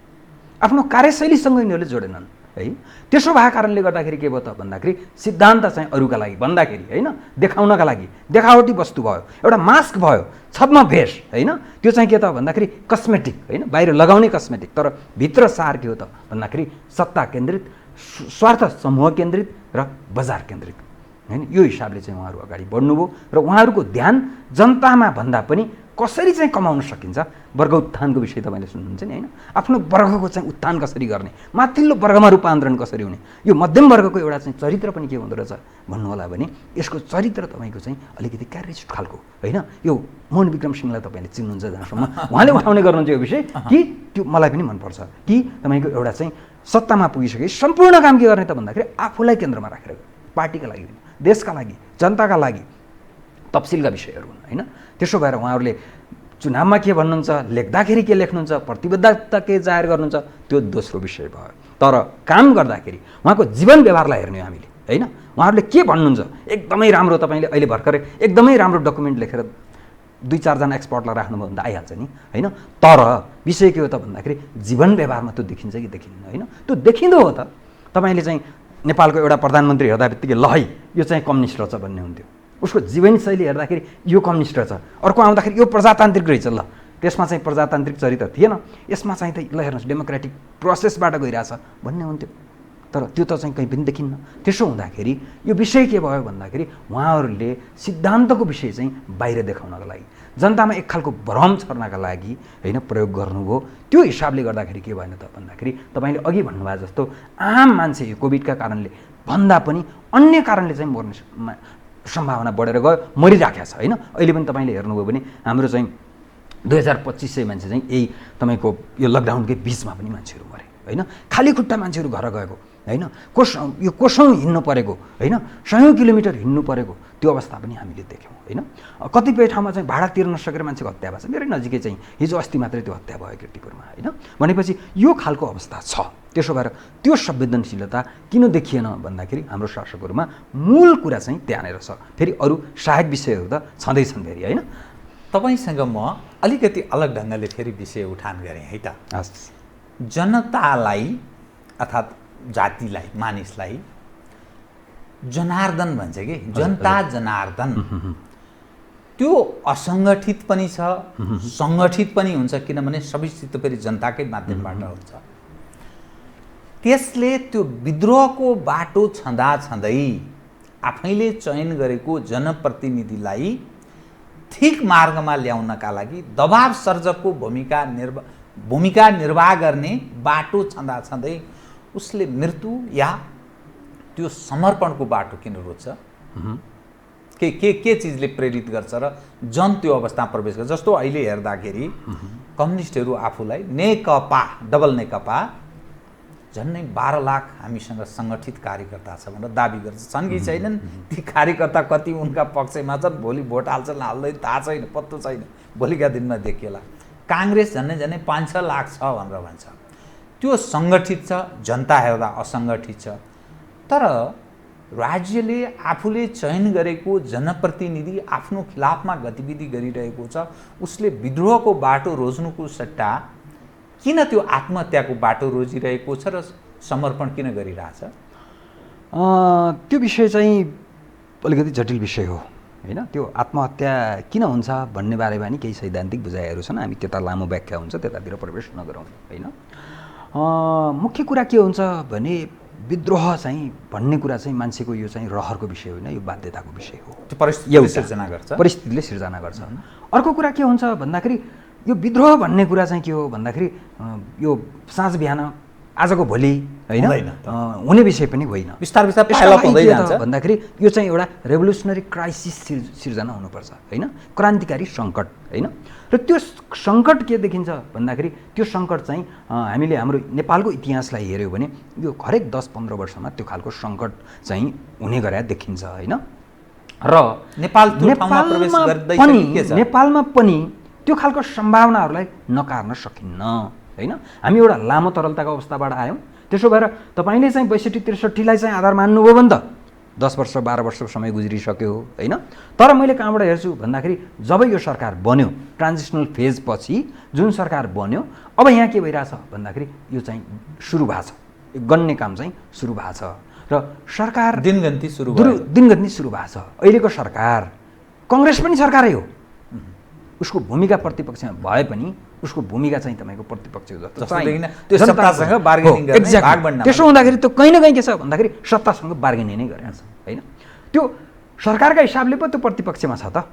आफ्नो कार्यशैलीसँग यिनीहरूले जोडेनन् है। त्यसो भएको कारणले गर्दाखेरि के भयो त भन्दाखेरि सिद्धान्त चाहिँ अरूका लागि भन्दाखेरि होइन, देखाउनका लागि देखावटी वस्तु भयो, एउटा मास्क भयो, छद्म भेष होइन, त्यो चाहिँ के त भन्दाखेरि कस्मेटिक होइन, बाहिर लगाउने कस्मेटिक, तर भित्र सार के हो त भन्दाखेरि सत्ता केन्द्रित, स्वार्थ समूह केन्द्रित र बजार केन्द्रित होइन। यो हिसाबले चाहिँ उहाँहरू अगाडि बढ्नुभयो र उहाँहरूको ध्यान जनतामा भन्दा पनि कसरी चाहिँ कमाउन सकिन्छ, वर्ग उत्थानको विषय तपाईँले सुन्नुहुन्छ नि होइन, आफ्नो वर्गको चाहिँ उत्थान कसरी गर्ने, माथिल्लो वर्गमा रूपान्तरण कसरी हुने, यो मध्यम वर्गको एउटा चाहिँ चरित्र पनि के हुँदो रहेछ भन्नु होला भने यसको चरित्र तपाईँको चाहिँ अलिकति क्यारिस्ट खालको होइन। यो मोहन विक्रम सिंहलाई तपाईँले चिन्नुहुन्छ जहाँसम्म उहाँले उठाउने गर्नुहुन्छ यो विषय कि त्यो मलाई पनि मनपर्छ कि तपाईँको एउटा चाहिँ सत्तामा पुगिसके सम्पूर्ण काम के गर्ने त भन्दाखेरि आफूलाई केन्द्रमा राखेर पार्टीका लागि, देशका लागि, जनताका लागि तफसिलका विषयहरू हुन् होइन। त्यसो भएर उहाँहरूले चुनावमा के भन्नुहुन्छ, लेख्दाखेरि के लेख्नुहुन्छ, प्रतिबद्धता के जाहेर गर्नुहुन्छ त्यो दोस्रो विषय भयो। तर काम गर्दाखेरि उहाँको जीवन व्यवहारलाई हेर्ने हो हामीले होइन। उहाँहरूले के भन्नुहुन्छ एकदमै राम्रो, तपाईँले अहिले भर्खरै एकदमै राम्रो डकुमेन्ट लेखेर 2-4 जना एक्सपर्टलाई राख्नुभयो भने त आइहाल्छ नि होइन। तर विषय के हो त भन्दाखेरि जीवन व्यवहारमा त्यो देखिन्छ कि देखिन्न होइन। त्यो देखिँदो हो त तपाईँले चाहिँ नेपालको एउटा प्रधानमन्त्री हेर्दा बित्तिकै ल है यो चाहिँ कम्युनिस्ट रहेछ भन्ने हुन्थ्यो, उसको जीवनशैली हेर्दाखेरि यो कम्युनिस्ट रहेछ, अर्को आउँदाखेरि यो प्रजातान्त्रिक रहेछ, ल त्यसमा चाहिँ प्रजातान्त्रिक चरित्र थिएन, यसमा चाहिँ त ल हेर्नुहोस् डेमोक्रेटिक प्रोसेसबाट गइरहेछ भन्ने हुन्थ्यो। तर त्यो त चाहिँ कहीँ पनि देखिन्न। त्यसो हुँदाखेरि यो विषय के भयो भन्दाखेरि उहाँहरूले सिद्धान्तको विषय चाहिँ बाहिर देखाउनका लागि, जनतामा एक खालको भ्रम छर्नका लागि होइन प्रयोग गर्नुभयो। त्यो हिसाबले गर्दाखेरि के भएन त भन्दाखेरि तपाईँले अघि भन्नुभयो जस्तो आम मान्छे यो कोभिडका कारणले भन्दा पनि अन्य कारणले चाहिँ मर्ने सम्भावना बढेर गयो, मरिराखेको छ होइन। अहिले पनि तपाईँले हेर्नुभयो भने हाम्रो चाहिँ 2500 मान्छे चाहिँ यही तपाईँको यो लकडाउनकै बिचमा पनि मान्छेहरू मरे होइन। खाली खुट्टा मान्छेहरू घर गएको होइन, यो कोसौँ हिँड्नु परेको होइन, 100 किलोमिटर हिँड्नु परेको त्यो अवस्था पनि हामीले देख्यौँ होइन। कतिपय ठाउँमा चाहिँ भाडा तिर्न नसकेर मान्छेको हत्या भएको छ। मेरै नजिकै चाहिँ हिजो अस्ति मात्रै त्यो हत्या भयो कीर्तिपुरमा होइन। भनेपछि यो खालको अवस्था छ। त्यसो भएर त्यो संवेदनशीलता किन देखिएन भन्दाखेरि हाम्रो शासकहरूमा मूल कुरा चाहिँ त्यहाँनिर छ। फेरि अरू सहायक विषयहरू त छँदैछन् फेरि होइन।
तपाईँसँग म अलिकति अलग ढङ्गले फेरि विषय उठान गरेँ है त।
हस्,
जनतालाई अर्थात् जातिलाई, मानिसलाई जनार्दन भन्छ कि, जनता जनार्दन, त्यो असङ्गठित पनि छ, सङ्गठित पनि हुन्छ, किनभने सबैसित फेरि जनताकै माध्यमबाट हुन्छ। त्यसले त्यो विद्रोहको बाटो छँदै आफैले चयन गरेको जनप्रतिनिधिलाई ठिक मार्गमा ल्याउनका लागि दबाव सर्जकको भूमिका निर्वाह गर्ने बाटो छँदै उसले मृत्यु या त्यो समर्पणको बाटो किन रोज्छ? के चिजले प्रेरित गर्छ र जन त्यो अवस्थामा प्रवेश गर्छ? जस्तो अहिले हेर्दाखेरि कम्युनिस्टहरू आफूलाई नेकपा, डबल नेकपा, झन्डै 12 लाख हामीसँग सङ्गठित कार्यकर्ता छ भनेर दाबी गर्छ। छन् कि छैनन् ती कार्यकर्ता, कति उनका पक्षमा छन्, भोलि भोट हाल्छन् हाल्दैन थाहा छैन, पत्तो छैन, भोलिका दिनमा देखिएला। काङ्ग्रेस झन्डै 5-6 लाख छ भनेर भन्छ। त्यो सङ्गठित छ, जनता हेर्दा असङ्गठित छ। तर राज्यले आफूले चयन गरेको जनप्रतिनिधि आफ्नो खिलाफमा गतिविधि गरिरहेको छ, उसले विद्रोहको बाटो रोज्नुको सट्टा किन त्यो आत्महत्याको बाटो रोजिरहेको छ र समर्पण किन गरिरहेछ?
त्यो विषय चाहिँ अलिकति जटिल विषय हो होइन। त्यो आत्महत्या किन हुन्छ भन्ने बारेमा नि केही सैद्धान्तिक बुझाइहरू छन्, हामी त्यता लामो व्याख्या हुन्छ त्यतातिर प्रवेश नगरौँ होइन। मुख्य कुरा के हुन्छ भने विद्रोह चाहिँ भन्ने कुरा चाहिँ मान्छेको यो चाहिँ रहरको विषय होइन, यो बाध्यताको विषय हो। परिस्थितिले सिर्जना गर्छ। अर्को कुरा के हुन्छ भन्दाखेरि यो विद्रोह भन्ने कुरा चाहिँ के हो भन्दाखेरि यो साँझ बिहान आजको भोलि होइन हुने विषय पनि होइन।
बिस्तार हुँदै जान्छ
भन्दाखेरि यो चाहिँ एउटा रेभोल्युसनरी क्राइसिस सिर्जना हुनुपर्छ होइन, क्रान्तिकारी सङ्कट होइन। र त्यो सङ्कट के देखिन्छ भन्दाखेरि त्यो सङ्कट चाहिँ हामीले हाम्रो नेपालको इतिहासलाई हेऱ्यौँ भने यो हरेक 10-15 वर्षमा त्यो खालको सङ्कट चाहिँ हुने गरे देखिन्छ होइन। र नेपालमा पनि त्यो खालको सम्भावनाहरूलाई नकार्न सकिन्न होइन। हामी एउटा लामो तरलताको अवस्थाबाट आयौँ। त्यसो भएर तपाईँले चाहिँ 62-63लाई चाहिँ आधार मान्नुभयो भने त 10 वर्ष 12 वर्ष समय गुज्रिसक्यो होइन। तर मैले कहाँबाट हेर्छु भन्दाखेरि जब यो सरकार बन्यो, ट्रान्जिसनल फेज पछि जुन सरकार बन्यो, अब यहाँ के भइरहेछ भन्दाखेरि यो चाहिँ सुरु भएको छ, गन्ने काम चाहिँ सुरु भएको छ र सरकार
दिनगन्ती सुरु
भएको छ। अहिलेको सरकार कङ्ग्रेस पनि सरकारै हो, उसको भूमिका प्रतिपक्षमा भए पनि उसको भूमिका चाहिँ तपाईँको प्रतिपक्ष जस्तो त्यसो हुँदाखेरि त्यो कहीँ न कहीँ के छ भन्दाखेरि सत्तासँग बार्गेनिङ नै गरिरहेको छ होइन। त्यो सरकारका हिसाबले पो त्यो प्रतिपक्षमा छ त,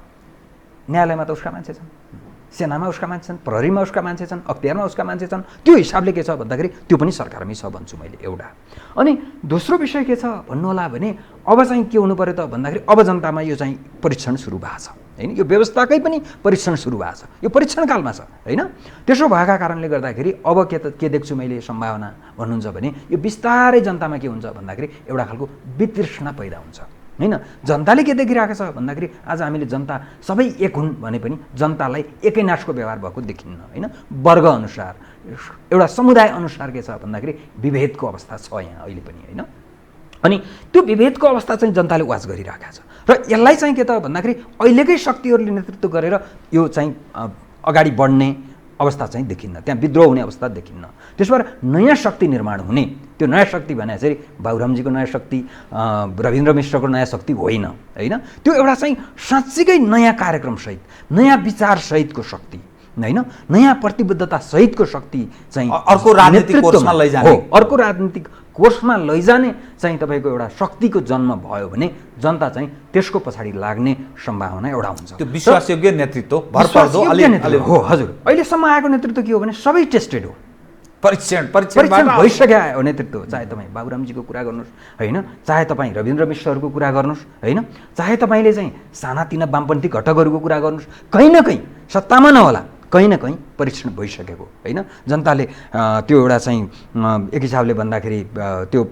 न्यायालयमा त उसका मान्छे छन् सेनामा उसका मान्छे छन्, प्रहरीमा उसका मान्छे छन्, अख्तियारमा उसका मान्छे छन्। त्यो हिसाबले के छ भन्दाखेरि त्यो पनि सरकारमै छ भन्छु मैले एउटा। अनि दोस्रो विषय के छ भन्नुहोला भने अब चाहिँ के हुनु पर्यो त भन्दाखेरि अब जनतामा यो चाहिँ परीक्षण सुरु भएको छ होइन, यो व्यवस्थाकै पनि परीक्षण सुरु भएको छ, यो परीक्षणकालमा छ होइन। त्यसो भएका कारणले गर्दाखेरि अब के देख्छु मैले सम्भावना भन्नुहुन्छ भने यो बिस्तारै जनतामा के हुन्छ भन्दाखेरि एउटा खालको वितृष्णा पैदा हुन्छ होइन। जनताले के देखिरहेको छ भन्दाखेरि आज हामीले जनता सबै एक हुन् भने पनि जनतालाई एकै नासको व्यवहार भएको देखिन्न होइन। वर्ग अनुसार एउटा समुदाय अनुसार के छ भन्दाखेरि विभेदको अवस्था छ यहाँ अहिले पनि होइन। अनि त्यो विभेदको अवस्था चाहिँ जनताले वाच गरिरहेको छ र यसलाई चाहिँ के त भन्दाखेरि अहिलेकै शक्तिहरूले नेतृत्व गरेर यो चाहिँ अगाडि बढ्ने अवस्था चाहिँ देखिन्न, त्यहाँ विद्रोह हुने अवस्था देखिन्न। त्यसो भएर नयाँ शक्ति निर्माण हुने, त्यो नयाँ शक्ति भने चाहिँ बाबुरामजीको नयाँ शक्ति, रविन्द्र मिश्रको नयाँ शक्ति होइन होइन। त्यो एउटा चाहिँ साँच्चीकै नयाँ कार्यक्रमसहित, नयाँ विचारसहितको शक्ति होइन, नयाँ प्रतिबद्धता सहितको शक्ति चाहिँ
अर्को राजनीतिक कोर्समा लैजाने,
अर्को राजनीतिक कोर्समा लैजाने चाहिँ तपाईँको एउटा शक्तिको जन्म भयो भने जनता चाहिँ त्यसको पछाडि लाग्ने सम्भावना एउटा हुन्छ।
त्यो विश्वासयोग्य नेतृत्व भरपर्दो
हो हजुर। अहिलेसम्म आएको नेतृत्व के हो भने सबै टेस्टेड हो,
परीक्षण
भइसक्यो हो नेतृत्व। चाहे तपाईँ बाबुरामजीको कुरा गर्नुहोस् होइन, चाहे तपाईँ रविन्द्र मिश्रहरूको कुरा गर्नुहोस् होइन, चाहे तपाईँले चाहिँ सानातिना वामपन्थी घटकहरूको कुरा गर्नुहोस्, कहीँ न कहीँ सत्तामा नहोला कहीँ न कहीँ परीक्षण भइसकेको होइन। जनताले त्यो एउटा चाहिँ एक हिसाबले भन्दाखेरि त्यो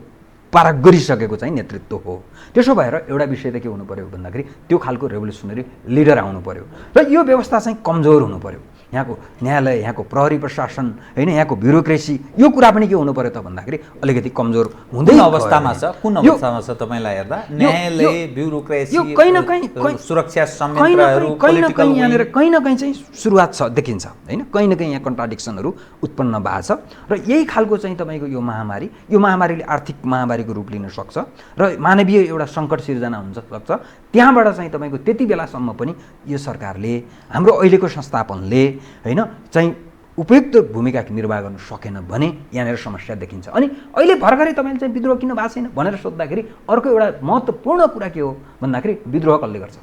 पारा गरिसकेको चाहिँ नेतृत्व हो। त्यसो भएर एउटा विषय त के हुनु पर्यो भन्दाखेरि त्यो खालको रेभोल्युसनरी लिडर आउनु पर्यो र यो व्यवस्था चाहिँ कमजोर हुनु पर्यो। यहाँको न्यायालय, यहाँको प्रहरी प्रशासन होइन, यहाँको ब्युरोक्रेसी, यो कुरा पनि के हुनु पर्यो त भन्दाखेरि अलिकति कमजोर हुँदै
अवस्थामा छ। कुन अवस्थामा छ तपाईँलाई हेर्दा? न्यायालय, ब्युरोक्रेसी,
यो कहीँ न कहीँ
सुरक्षा संयन्त्रहरू,
यहाँनिर कहीँ न कहीँ चाहिँ सुरुवात छ देखिन्छ होइन। कहीँ न कहीँ यहाँ कन्ट्राडिक्सनहरू उत्पन्न भएको छ र यही खालको चाहिँ तपाईँको यो महामारीले आर्थिक महामारीको रूप लिन सक्छ र मानवीय एउटा सङ्कट सिर्जना हुन सक्छ। त्यहाँबाट चाहिँ तपाईँको त्यति बेलासम्म पनि यो सरकारले, हाम्रो अहिलेको संस्थापनले होइन चाहिँ उपयुक्त भूमिका निर्वाह गर्न सकेन भने यहाँनिर समस्या देखिन्छ। अनि अहिले भर्खरै तपाईँले चाहिँ विद्रोह किन भएको छैन भनेर सोद्धाखेरि अर्को एउटा महत्त्वपूर्ण कुरा के हो भन्दाखेरि विद्रोह कसले गर्छ?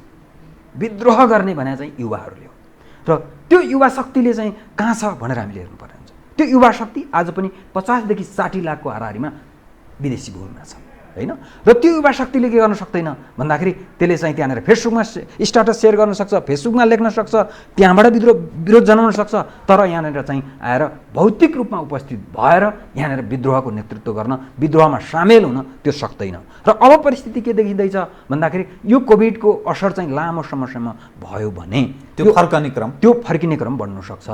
विद्रोह गर्ने भने चाहिँ युवाहरूले हो र त्यो युवा शक्तिले चाहिँ कहाँ छ भनेर हामीले हेर्नुपर्ने हुन्छ। त्यो युवा शक्ति आज पनि 50 देखि 60 लाखको हाराहारीमा विदेशी भूमिमा छ होइन। र त्यो युवा शक्तिले के गर्न सक्दैन भन्दाखेरि त्यसले चाहिँ त्यहाँनिर फेसबुकमा स्ट्याटस सेयर गर्न सक्छ, फेसबुकमा लेख्न सक्छ, त्यहाँबाट विरोध जनाउन सक्छ, तर यहाँनिर चाहिँ आएर भौतिक रूपमा उपस्थित भएर यहाँनिर विद्रोहको नेतृत्व गर्न, विद्रोहमा सामेल हुन त्यो सक्दैन। र अब परिस्थिति के देखिँदैछ भन्दाखेरि यो कोभिडको असर चाहिँ लामो समयसम्म भयो भने
त्यो
फर्किने क्रम बढ्न सक्छ।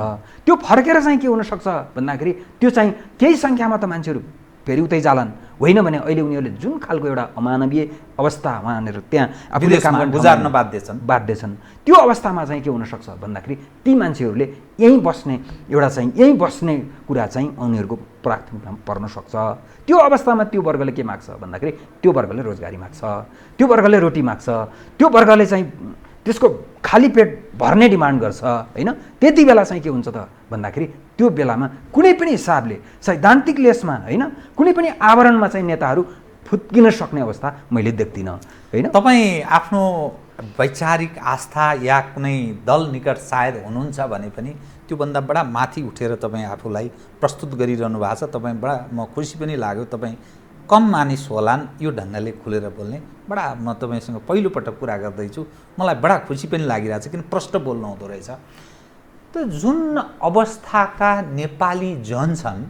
त्यो फर्केर चाहिँ के हुन सक्छ भन्दाखेरि त्यो चाहिँ केही सङ्ख्यामा त मान्छेहरू फेरि उतै जालान्, होइन भने अहिले उनीहरूले जुन खालको एउटा अमानवीय अवस्था उहाँहरू त्यहाँ आफूले काम गर्न
गुजार्न
बाध्य छन्, त्यो अवस्थामा चाहिँ के हुनसक्छ भन्दाखेरि ती मान्छेहरूले यहीँ बस्ने कुरा चाहिँ उनीहरूको प्राथमिकतामा पर्न सक्छ। त्यो अवस्थामा त्यो वर्गले के माग्छ भन्दाखेरि त्यो वर्गले रोजगारी माग्छ, त्यो वर्गले रोटी माग्छ, त्यो वर्गले चाहिँ त्यसको खाली पेट भर्ने डिमान्ड गर्छ होइन। त्यति बेला चाहिँ के हुन्छ त भन्दाखेरि त्यो बेलामा कुनै पनि हिसाबले सैद्धान्तिक लेसमा होइन, कुनै पनि आवरणमा चाहिँ नेताहरू फुत्किन सक्ने अवस्था मैले देख्दिनँ होइन।
तपाईँ आफ्नो वैचारिक आस्था या कुनै दल निकट सायद हुनुहुन्छ भने पनि त्योभन्दा बडा माथि उठेर तपाईँ आफूलाई प्रस्तुत गरिरहनु भएको छ। तपाईँ बडा म खुसी पनि लाग्यो, तपाईँ कम मानिस होलान् यो ढङ्गले खुलेर बोल्ने। बडा म तपाईँसँग पहिलोपटक कुरा गर्दैछु, मलाई बडा खुसी पनि लागिरहेछ किन प्रष्ट बोल्नु हुँदो रहेछ। त जुन अवस्थाका नेपाली जन छन्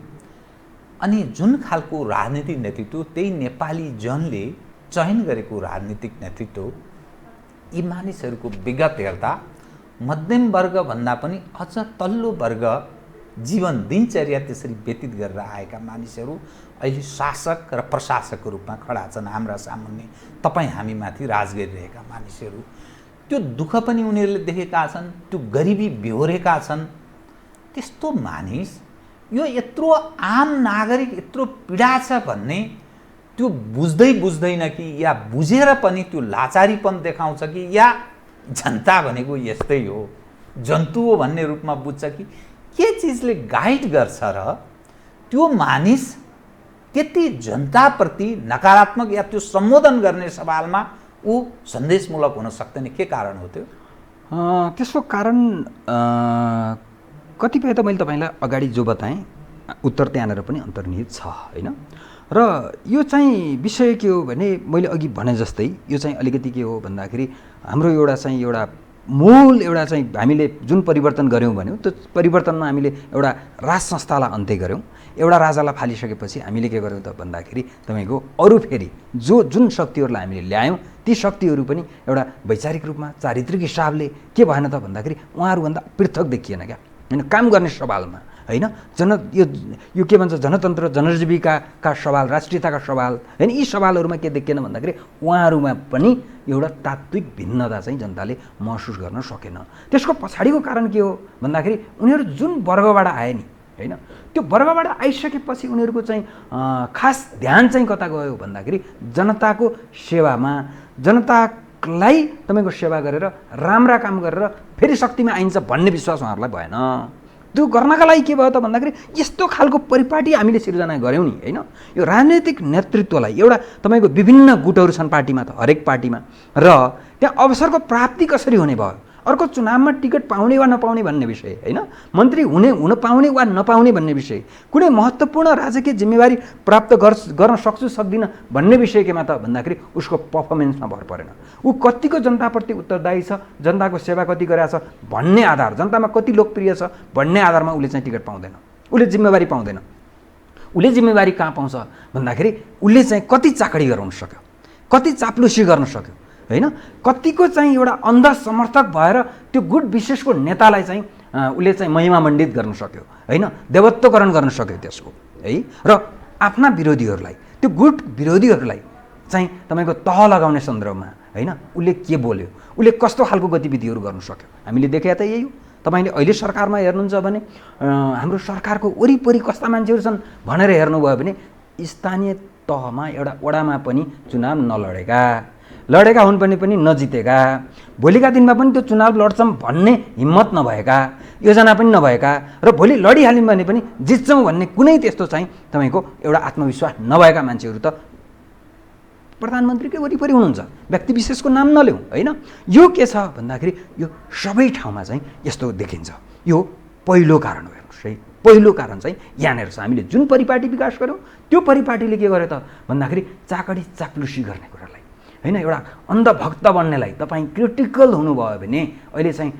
अनि जुन खालको राजनीतिक नेतृत्व त्यही नेपाली जनले चयन गरेको राजनीतिक नेतृत्व, यी मानिसहरूको विगत हेर्दा मध्यम वर्गभन्दा पनि अझ तल्लो वर्ग जीवन दिनचर्या त्यसरी व्यतीत गरेर आएका मानिसहरू अहिले शासक र प्रशासकको रूपमा खडा छन् हाम्रा सामुन्ने। तपाईँ हामीमाथि राज गरिरहेका मानिसहरू, त्यो दुःख पनि उनीहरूले देखेका छन्, त्यो गरिबी बेहोरेका छन्। त्यस्तो मानिस यो यत्रो आम नागरिक यत्रो पीडा छ भन्ने त्यो बुझ्दैन कि या बुझेर पनि त्यो लाचारीपन देखाउँछ कि या जनता भनेको यस्तै हो, जन्तु हो भन्ने रूपमा बुझ्छ कि के चिजले गाइड गर्छ र त्यो मानिस त्यति जनताप्रति नकारात्मक या त्यो सम्बोधन गर्ने सवालमा ऊ सन्देशमूलक हुन सक्दैन? के कारण हो त्यो?
त्यसको कारण कतिपय त मैले तपाईँलाई अगाडि जो बताएँ उत्तर त्यहाँनिर पनि अन्तर्निहित छ होइन। र यो चाहिँ विषय के हो भने मैले अघि भने जस्तै यो चाहिँ अलिकति के हो भन्दाखेरि हाम्रो एउटा मूल एउटा चाहिँ हामीले जुन परिवर्तन गऱ्यौँ भन्यौँ त्यो परिवर्तनमा हामीले एउटा राज संस्थालाई अन्त्य गऱ्यौँ। एउटा राजालाई फालिसकेपछि हामीले के गर्यौँ त भन्दाखेरि तपाईँको अरू फेरि जुन शक्तिहरूलाई हामीले ल्यायौँ ती शक्तिहरू पनि एउटा वैचारिक रूपमा चारित्रिक हिसाबले के भएन त भन्दाखेरि उहाँहरूभन्दा पृथक देखिएन क्या होइन। काम गर्ने सवालमा होइन यो के भन्छ जनतन्त्र जनजीविकाका सवाल राष्ट्रियताका सवाल होइन यी सवालहरूमा के देखिएन भन्दाखेरि उहाँहरूमा पनि एउटा तात्विक भिन्नता चाहिँ जनताले महसुस गर्न सकेन। त्यसको पछाडिको कारण के हो भन्दाखेरि उनीहरू जुन वर्गबाट आए नि होइन त्यो वर्गबाट आइसकेपछि उनीहरूको चाहिँ खास ध्यान चाहिँ कता गयो भन्दाखेरि जनताको सेवामा जनतालाई तपाईँको सेवा गरेर राम्रा काम गरेर फेरि शक्तिमा आइन्छ भन्ने विश्वास उहाँहरूलाई भएन। त्यो गर्नका लागि के भयो त भन्दाखेरि यस्तो खालको परिपाटी हामीले सिर्जना गऱ्यौँ नि होइन। यो राजनैतिक नेतृत्वलाई एउटा तपाईँको विभिन्न गुटहरू छन् पार्टीमा त हरेक पार्टीमा र त्यहाँ अवसरको प्राप्ति कसरी हुने भयो अर्को चुनावमा टिकट पाउने वा नपाउने भन्ने विषय होइन मन्त्री हुन पाउने वा नपाउने भन्ने विषय कुनै महत्त्वपूर्ण राजकीय जिम्मेवारी प्राप्त गर्न सक्छु सक्दिनँ भन्ने विषय केमा त भन्दाखेरि उसको पर्फर्मेन्समा भर परेन। ऊ कतिको जनताप्रति उत्तरदायी छ जनताको सेवा कति गरेछ भन्ने आधार जनतामा कति लोकप्रिय छ भन्ने आधारमा उसले चाहिँ टिकट पाउँदैन उसले जिम्मेवारी पाउँदैन। उसले जिम्मेवारी कहाँ पाउँछ भन्दाखेरि उसले चाहिँ कति चाकडी गराउन सक्यो कति चाप्लुसी गर्न सक्यो होइन कतिको चाहिँ एउटा अन्ध समर्थक भएर त्यो गुट विशेषको नेतालाई चाहिँ उसले चाहिँ महिमामण्डित गर्न सक्यो होइन देवत्वकरण गर्न सक्यो त्यसको है। र आफ्ना विरोधीहरूलाई त्यो गुट विरोधीहरूलाई चाहिँ तपाईँको तह लगाउने सन्दर्भमा होइन उसले के बोल्यो उसले कस्तो खालको गतिविधिहरू गर्न सक्यो हामीले देखे त यही हो। तपाईँले अहिले सरकारमा हेर्नुहुन्छ भने हाम्रो सरकारको वरिपरि कस्ता मान्छेहरू छन् भनेर हेर्नुभयो भने स्थानीय तहमा एउटा वडामा पनि चुनाव लडेका हुन् पनि नजितेका भोलिका दिनमा पनि त्यो चुनाव लड्छौँ भन्ने हिम्मत नभएका योजना पनि नभएका र भोलि लडिहाल्यौँ भने पनि जित्छौँ भन्ने कुनै त्यस्तो चाहिँ तपाईँको एउटा आत्मविश्वास नभएका मान्छेहरू त प्रधानमन्त्रीकै वरिपरि हुनुहुन्छ। व्यक्ति विशेषको नाम नल्याउँ होइन। यो के छ भन्दाखेरि यो सबै ठाउँमा चाहिँ यस्तो देखिन्छ। यो पहिलो कारण हो हेर्नुहोस् है पहिलो कारण चाहिँ यहाँनिर छ। हामीले जुन परिपाटी विकास गऱ्यौँ त्यो परिपाटीले के गर्यो त भन्दाखेरि चाकडी चाप्लुसी गर्ने कुरालाई होइन एउटा अन्धभक्त बन्नेलाई तपाईँ क्रिटिकल हुनुभयो भने अहिले चाहिँ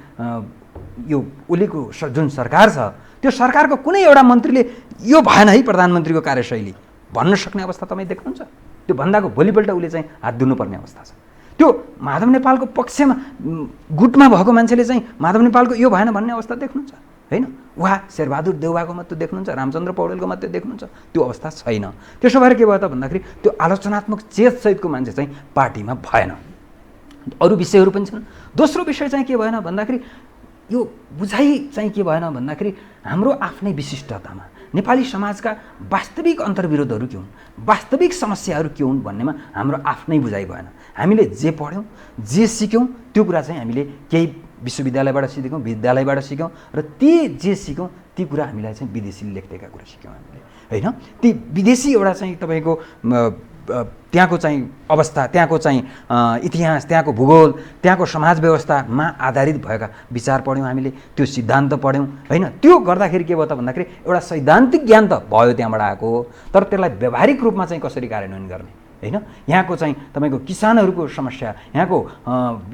यो उहिलेको जुन सरकार छ त्यो सरकारको कुनै एउटा मन्त्रीले यो भएन है प्रधानमन्त्रीको कार्यशैली भन्न सक्ने अवस्था तपाईँ देख्नुहुन्छ। त्यो भन्दाको भोलिपल्ट उसले चाहिँ हात धुनुपर्ने अवस्था छ। त्यो माधव नेपालको पक्षमा गुटमा भएको मान्छेले चाहिँ माधव नेपालको यो भएन भन्ने अवस्था देख्नुहुन्छ होइन। उहाँ शेरबहादुर देउवाको मात्रै देख्नुहुन्छ रामचन्द्र पौडेलको मात्रै देख्नुहुन्छ त्यो अवस्था छैन। त्यसो भएर के भयो त भन्दाखेरि त्यो आलोचनात्मक चेतसहितको मान्छे चाहिँ पार्टीमा भएन। अरू विषयहरू पनि छन्। दोस्रो विषय चाहिँ के भएन भन्दाखेरि यो बुझाइ चाहिँ के भएन भन्दाखेरि हाम्रो आफ्नै विशिष्टतामा नेपाली समाजका वास्तविक अन्तर्विरोधहरू के हुन् वास्तविक समस्याहरू के हुन् भन्नेमा हाम्रो आफ्नै बुझाइ भएन। हामीले जे पढ्यौँ जे सिक्यौँ त्यो कुरा चाहिँ हामीले केही विश्वविद्यालयबाट सिक्यौँ विद्यालयबाट सिक्यौँ र ती जे सिक्यौँ ती कुरा हामीलाई चाहिँ विदेशीले लेख्दैका कुरा सिक्यौँ हामीले होइन। ती विदेशी एउटा चाहिँ तपाईँको त्यहाँको चाहिँ अवस्था त्यहाँको चाहिँ इतिहास त्यहाँको भूगोल त्यहाँको समाज व्यवस्थामा आधारित भएका विचार पढ्यौँ हामीले त्यो सिद्धान्त पढ्यौँ होइन। त्यो गर्दाखेरि के भयो त भन्दाखेरि एउटा सैद्धान्तिक ज्ञान त भयो त्यहाँबाट आएको तर त्यसलाई व्यावहारिक रूपमा चाहिँ कसरी कार्यान्वयन गर्ने होइन। यहाँको चाहिँ तपाईँको किसानहरूको समस्या यहाँको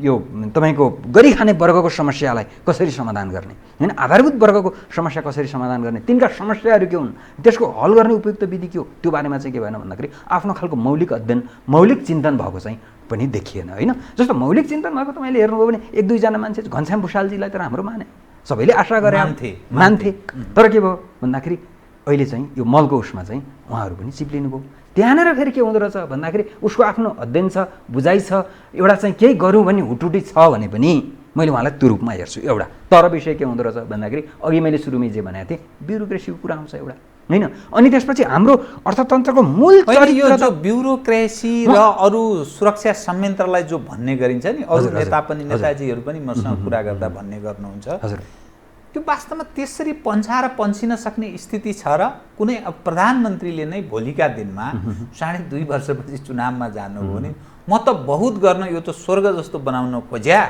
यो तपाईँको गरी खाने वर्गको समस्यालाई कसरी समाधान गर्ने होइन आधारभूत वर्गको समस्या कसरी समाधान गर्ने तिनका समस्याहरू के हुन् त्यसको हल गर्ने उपयुक्त विधि के हो त्यो बारेमा चाहिँ के भएन भन्दाखेरि आफ्नो खालको मौलिक अध्ययन मौलिक चिन्तन भएको चाहिँ पनि देखिएन होइन। जस्तो मौलिक चिन्तन भएको तपाईँले हेर्नुभयो भने एक दुईजना मान्छे घनश्याम भुषालजीलाई तर हाम्रो माने सबैले आशा गरे मान्थे तर के भयो भन्दाखेरि अहिले चाहिँ यो मलको उसमा चाहिँ उहाँहरू पनि चिप्लिनु भयो। त्यहाँनिर फेरि के हुँदो रहेछ भन्दाखेरि उसको आफ्नो अध्ययन छ बुझाइ छ एउटा चाहिँ केही गरौँ भन्ने हुटुटी छ भने पनि मैले उहाँलाई त्यो रूपमा हेर्छु एउटा। तर विषय के हुँदो रहेछ भन्दाखेरि अघि मैले सुरुमै जे भनेको थिएँ ब्युरोक्रेसीको कुरा आउँछ एउटा होइन। अनि त्यसपछि हाम्रो अर्थतन्त्रको मूल
यो ब्युरोक्रेसी र अरू सुरक्षा संयन्त्रलाई जो भन्ने गरिन्छ नि अरू नेता पनि नेताजीहरू पनि मसँग कुरा गर्दा भन्ने गर्नुहुन्छ
हजुर
त्यो वास्तवमा त्यसरी पन्छाएर पन्छिन सक्ने स्थिति छ र कुनै प्रधानमन्त्रीले नै भोलिका दिनमा 2.5 वर्षपछि चुनावमा जानु हो भने म त बहुत गर्न यो त स्वर्ग जस्तो बनाउन खोज्या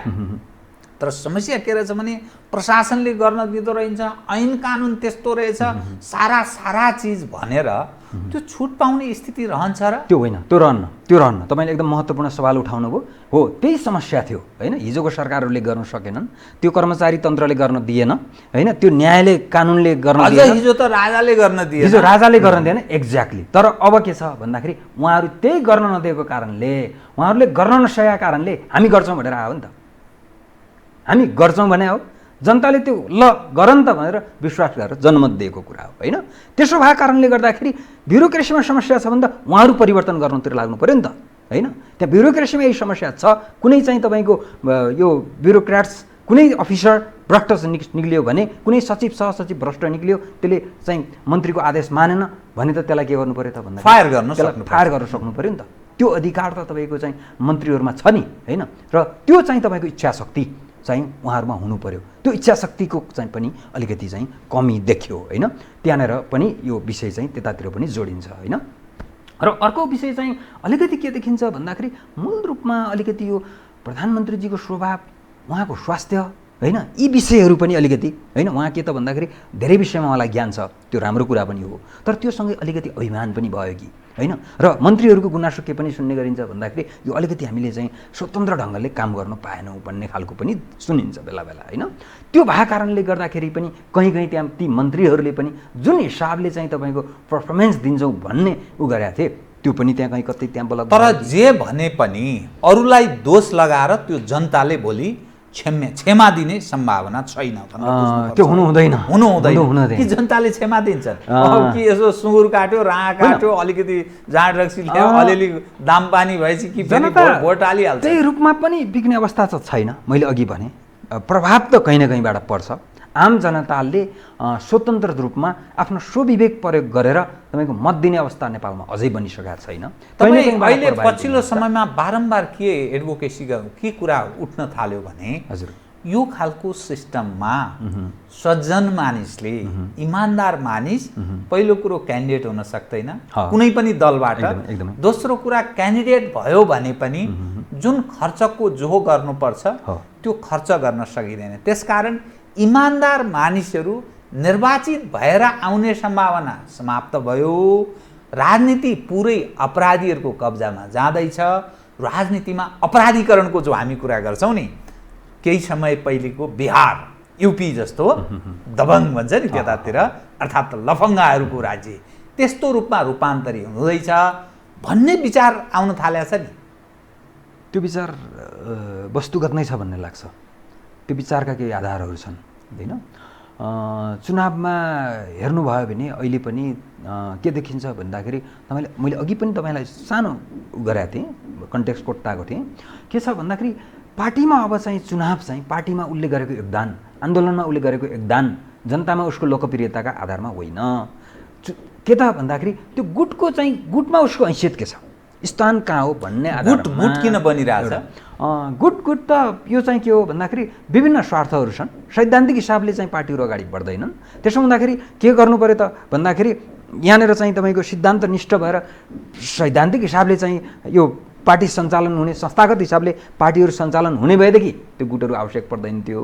तर समस्या के रहेछ भने प्रशासनले गर्न दिँदो रहेछ, ऐन कानुन त्यस्तो रहेछ, सारा चिज भनेर त्यो छुट पाउने स्थिति रहन्छ र?
त्यो होइन, त्यो रहन्न। तपाईँले एकदम महत्त्वपूर्ण सवाल उठाउनुभयो। हो, त्यही समस्या थियो होइन। हिजोको सरकारहरूले गर्न सकेनन्, त्यो कर्मचारी तन्त्रले गर्न दिएन होइन, त्यो न्यायले कानुनले गर्न दिएन।
हिजो त राजाले गर्न दिएन,
हिजो राजाले गर्न दिएन, एक्ज्याक्टली। तर अब के छ भन्दाखेरि उहाँहरू त्यही गर्न नदिएको कारणले, उहाँहरूले गर्न नसकेका कारणले हामी गर्छौँ भनेर आयो नि त। हामी गर्छौँ भने हो, जनताले त्यो ल गर नि त भनेर विश्वास गरेर जनमत दिएको कुरा हो होइन। त्यसो भएको कारणले गर्दाखेरि ब्युरोक्रेसीमा समस्या छ भने त उहाँहरू परिवर्तन गर्नुतिर लाग्नु पऱ्यो नि त होइन। त्यहाँ ब्युरोक्रेसीमा यही समस्या छ। कुनै चाहिँ तपाईँको यो ब्युरोक्राट्स, कुनै अफिसर भ्रष्ट निक्लियो भने, कुनै सचिव सहसचिव भ्रष्ट निक्लियो, त्यसले चाहिँ मन्त्रीको आदेश मानेन भने त त्यसलाई के गर्नु पऱ्यो त भन्दा
फायर गर्न
सक्नु पऱ्यो नि त। त्यो अधिकार त तपाईँको चाहिँ मन्त्रीहरूमा छ नि होइन। र त्यो चाहिँ तपाईँको इच्छा शक्ति चाहिँ उहाँहरूमा हुनु पर्यो। त्यो इच्छा शक्तिको चाहिँ पनि अलिकति चाहिँ कमी देखियो होइन। त्यहाँनिर पनि यो विषय चाहिँ त्यतातिर पनि जोडिन्छ होइन। र अर्को विषय चाहिँ अलिकति के देखिन्छ भन्दाखेरि मूल रूपमा अलिकति यो प्रधानमन्त्रीजीको स्वभाव, उहाँको स्वास्थ्य होइन, यी विषयहरू पनि अलिकति होइन। उहाँ के त भन्दाखेरि धेरै विषयमा उहाँलाई ज्ञान छ, त्यो राम्रो कुरा पनि हो, तर त्योसँगै अलिकति अभिमान पनि भयो कि होइन। र मन्त्रीहरूको गुनासो के पनि सुन्ने गरिन्छ भन्दाखेरि यो अलिकति हामीले चाहिँ स्वतन्त्र ढङ्गले काम गर्न पाएनौँ भन्ने खालको पनि सुनिन्छ बेला बेला होइन। त्यो भएको कारणले गर्दाखेरि पनि कहीँ त्यहाँ ती मन्त्रीहरूले पनि जुन हिसाबले चाहिँ तपाईँको पर्फर्मेन्स दिन्छौँ भन्ने उ गरेका थिए, त्यो पनि त्यहाँ कहीँ कतै त्यहाँ बल।
तर जे भने पनि अरूलाई दोष लगाएर त्यो जनताले भोलि क्षमा दिने सम्भावना छैन।
त्यो हुनु हुँदैन
कि जनताले क्षमा दिन्छन् कि यसो सुँगुर काट्यो, राँगा काट्यो, अलिकति जाँड रक्सी ल्यायो, अलिअलि दाम पानी भएपछि कि भोट हालिहाल्छ।
त्यही रूपमा पनि बिग्ने अवस्था त छैन। मैले अघि भने प्रभाव त कहीँ न कहीँबाट पर्छ। आम जनताले स्वतन्त्र रूपमा आफ्नो स्वविवेक प्रयोग गरेर तपाईँको मत दिने अवस्था नेपालमा अझै बनिसकेको छैन।
अहिले पछिल्लो समयमा बारम्बार के एडभोकेसी के कुरा उठ्न थाल्यो भने
हजुर
यो खालको सिस्टममा सज्जन मानिसले, इमान्दार मानिस पहिलो कुरो क्यान्डिडेट हुन सक्दैन कुनै पनि दलबाट। दोस्रो कुरा क्यान्डिडेट भयो भने पनि जुन खर्चको जोहो गर्नुपर्छ त्यो खर्च गर्न सकिँदैन। त्यसकारण इमान्दार मानिसहरू निर्वाचित भएर आउने सम्भावना समाप्त भयो। राजनीति पुरै अपराधीहरूको कब्जामा जाँदैछ। राजनीतिमा अपराधीकरणको जो हामी कुरा गर्छौँ नि, केही समय पहिलेको बिहार, युपी जस्तो दबङ्ग भन्छ नि त्यतातिर, अर्थात् लफङ्गाहरूको राज्य, त्यस्तो रूपमा रूपान्तरित हुँदैछ भन्ने विचार आउन थालेको छ नि।
त्यो विचार वस्तुगत नै छ भन्ने लाग्छ। त्यो विचारका केही आधारहरू छन् होइन। चुनावमा हेर्नुभयो भने अहिले पनि के देखिन्छ भन्दाखेरि मैले अघि पनि तपाईँलाई सानो गरेको थिएँ, कन्टेक्स्ट कोट्टाएको थिएँ। के छ भन्दाखेरि पार्टीमा अब चाहिँ चुनाव चाहिँ पार्टीमा उसले गरेको योगदान, आन्दोलनमा उसले गरेको योगदान जनतामा उसको लोकप्रियताका आधारमा होइन। के त भन्दाखेरि त्यो गुटको चाहिँ गुटमा उसको हैसियत के छ, स्थान कहाँ हो भन्ने आधारमा
गुट किन बनिरहेछ।
गुट त यो चाहिँ के हो भन्दाखेरि विभिन्न स्वार्थहरू छन्। सैद्धान्तिक हिसाबले चाहिँ पार्टीहरू अगाडि बढ्दैनन्। त्यसो हुँदाखेरि के गर्नु पर्यो त भन्दाखेरि यहाँनिर चाहिँ तपाईँको सिद्धान्तनिष्ठ भएर सैद्धान्तिक हिसाबले चाहिँ यो पार्टी सञ्चालन हुने, संस्थागत हिसाबले पार्टीहरू सञ्चालन हुने भएदेखि त्यो गुटहरू आवश्यक पर्दैन थियो।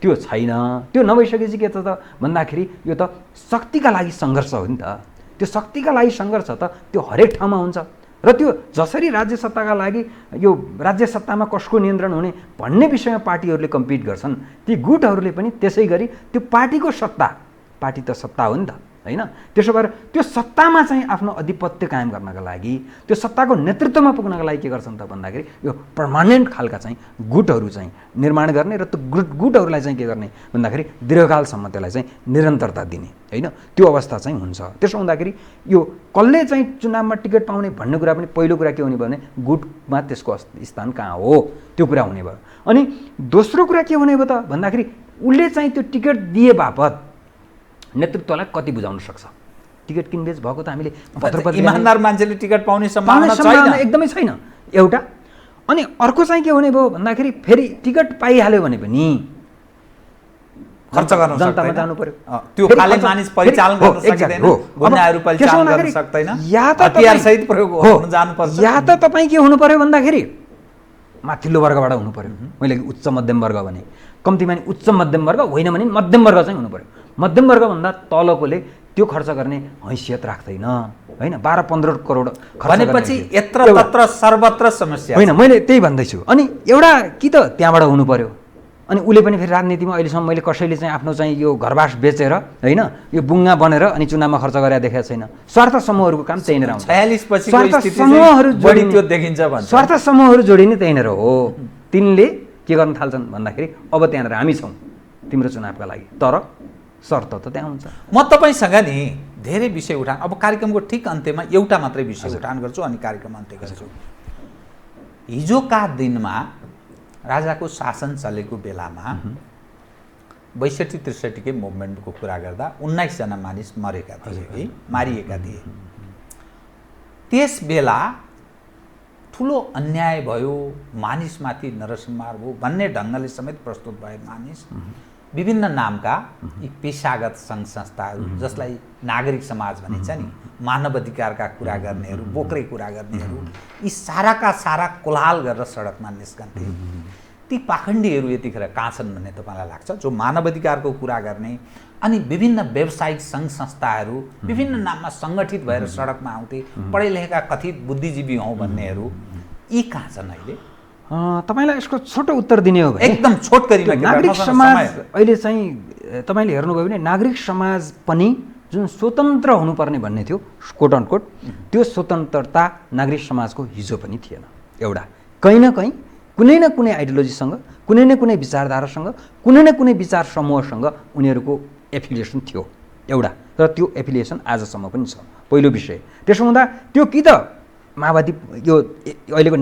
त्यो छैन। त्यो नभइसकेपछि के त भन्दाखेरि यो त शक्तिका लागि सङ्घर्ष हो नि त। त्यो शक्तिका लागि सङ्घर्ष त त्यो हरेक ठाउँमा हुन्छ। र त्यो जसरी राज्य सत्ताका लागि यो राज्य सत्तामा कसको नियन्त्रण हुने भन्ने विषयमा पार्टीहरूले कम्पिट गर्छन्, ती गुटहरूले पनि त्यसै गरी त्यो पार्टीको सत्ता, पार्टी त सत्ता हो नि त होइन। त्यसो भएर त्यो सत्तामा चाहिँ आफ्नो आधिपत्य कायम गर्नका लागि, त्यो सत्ताको नेतृत्वमा पुग्नका लागि के गर्छन् त भन्दाखेरि यो पर्मानेन्ट खालका चाहिँ गुटहरू चाहिँ निर्माण गर्ने र त्यो गुटहरूलाई चाहिँ के गर्ने भन्दाखेरि दीर्घकालसम्म त्यसलाई चाहिँ निरन्तरता दिने होइन। त्यो अवस्था चाहिँ हुन्छ। त्यसो हुँदाखेरि यो कसले चाहिँ चुनावमा टिकट पाउने भन्ने कुरा पनि पहिलो कुरा के हुने भयो भने गुटमा त्यसको स्थान कहाँ हो त्यो कुरा हुने भयो। अनि दोस्रो कुरा के हुने भयो त भन्दाखेरि उसले चाहिँ त्यो टिकट दिए बापत नेतृत्वलाई कति बुझाउन सक्छ। टिकट किनबेच भएको त हामीले पत्रपत्रिका,
इमानदार मान्छेले टिकट पाउने सम्भावना
एकदमै छैन एउटा। अनि अर्को चाहिँ के हुने भयो भन्दाखेरि फेरि टिकट पाइहाल्यो भने पनि
खर्च गर्न
जनतामा जानु पर्यो।
त्यो खाले मानिस परिचालन गर्न सक्दैन, गुन्डाहरू परिचालन गर्न सक्दैन, हतियार सहित प्रयोग हुन जानु पर्छ।
या त तपाईँ के हुनु पर्यो भन्दाखेरि माथिल्लो वर्गबाट हुनु पर्यो। मैले उच्च मध्यम वर्ग भने कम्तीमा नि उच्च मध्यम वर्ग होइन भने मध्यम वर्ग चाहिँ हुनु पर्यो। मध्यम वर्गभन्दा तलकोले त्यो खर्च गर्ने हैसियत राख्दैन होइन। 12-15 करोड
भनेपछि यत्र तत्र सर्वत्र समस्या
होइन। मैले त्यही भन्दैछु। अनि एउटा कि त त्यहाँबाट हुनु पर्यो। अनि उसले पनि फेरि राजनीतिमा अहिलेसम्म मैले कसैले चाहिँ आफ्नो चाहिँ यो घरबास बेचेर होइन यो बुङ्गा बनेर अनि चुनावमा खर्च गरेर देखाएको छैन। स्वार्थ समूहहरूको काम त्यहीँनिर आउँछ।
46 पछि
स्वार्थ समूहहरू जोडिने त्यहीँनिर हो। तिनले के गर्न थाल्छन् भन्दाखेरि अब त्यहाँनिर हामी छौँ तिम्रो चुनावका लागि, तर शर्त त त्यहाँ हुन्छ।
म तपाईँसँग नि धेरै विषय उठान, अब कार्यक्रमको ठिक अन्त्यमा एउटा मात्रै विषय उठान गर्छु अनि कार्यक्रम अन्त्य गर्छु। हिजोका दिनमा राजाको शासन चलेको बेलामा 62-63 मुभमेन्टको कुरा गर्दा 19 जना मानिस मरेका थिए है, मारिएका थिए। त्यस बेला ठुलो अन्याय भयो, मानिसमाथि नरसंहार भयो भन्ने ढङ्गले समेत प्रस्तुत भए मानिस विभिन्न नामका यी पेशागत सङ्घ संस्थाहरू जसलाई नागरिक समाज भनिन्छ नि, मानव अधिकारका कुरा गर्नेहरू, बोक्रे कुरा गर्नेहरू, यी साराका सारा कोलाहल गरेर सडकमा निस्कन्थे। ती पाखण्डीहरू यतिखेर कहाँ छन् भन्ने तपाईँलाई लाग्छ? जो मानव अधिकारको कुरा गर्ने अनि विभिन्न व्यावसायिक सङ्घ संस्थाहरू विभिन्न नाममा सङ्गठित भएर सडकमा आउँथे, पढे लेखेका कथित बुद्धिजीवी हौँ भन्नेहरू, यी कहाँ छन् अहिले?
तपाईँलाई यसको छोटो उत्तर दिने हो भने
एकदम छोटकरीमा
नागरिक समाज अहिले चाहिँ तपाईँले हेर्नुभयो भने नागरिक समाज पनि जुन स्वतन्त्र हुनुपर्ने भन्ने थियो कोट अनकोट, त्यो स्वतन्त्रता नागरिक समाजको हिजो पनि थिएन। एउटा कहीँ न कहीँ कुनै न कुनै आइडियोलोजीसँग, कुनै न कुनै विचारधारासँग, कुनै न कुनै विचार समूहसँग उनीहरूको एफिलिएसन थियो एउटा, र त्यो एफिलिएसन आजसम्म पनि छ। पहिलो विषय। त्यसो हुँदा त्यो कि त माओवादी यो अहिलेको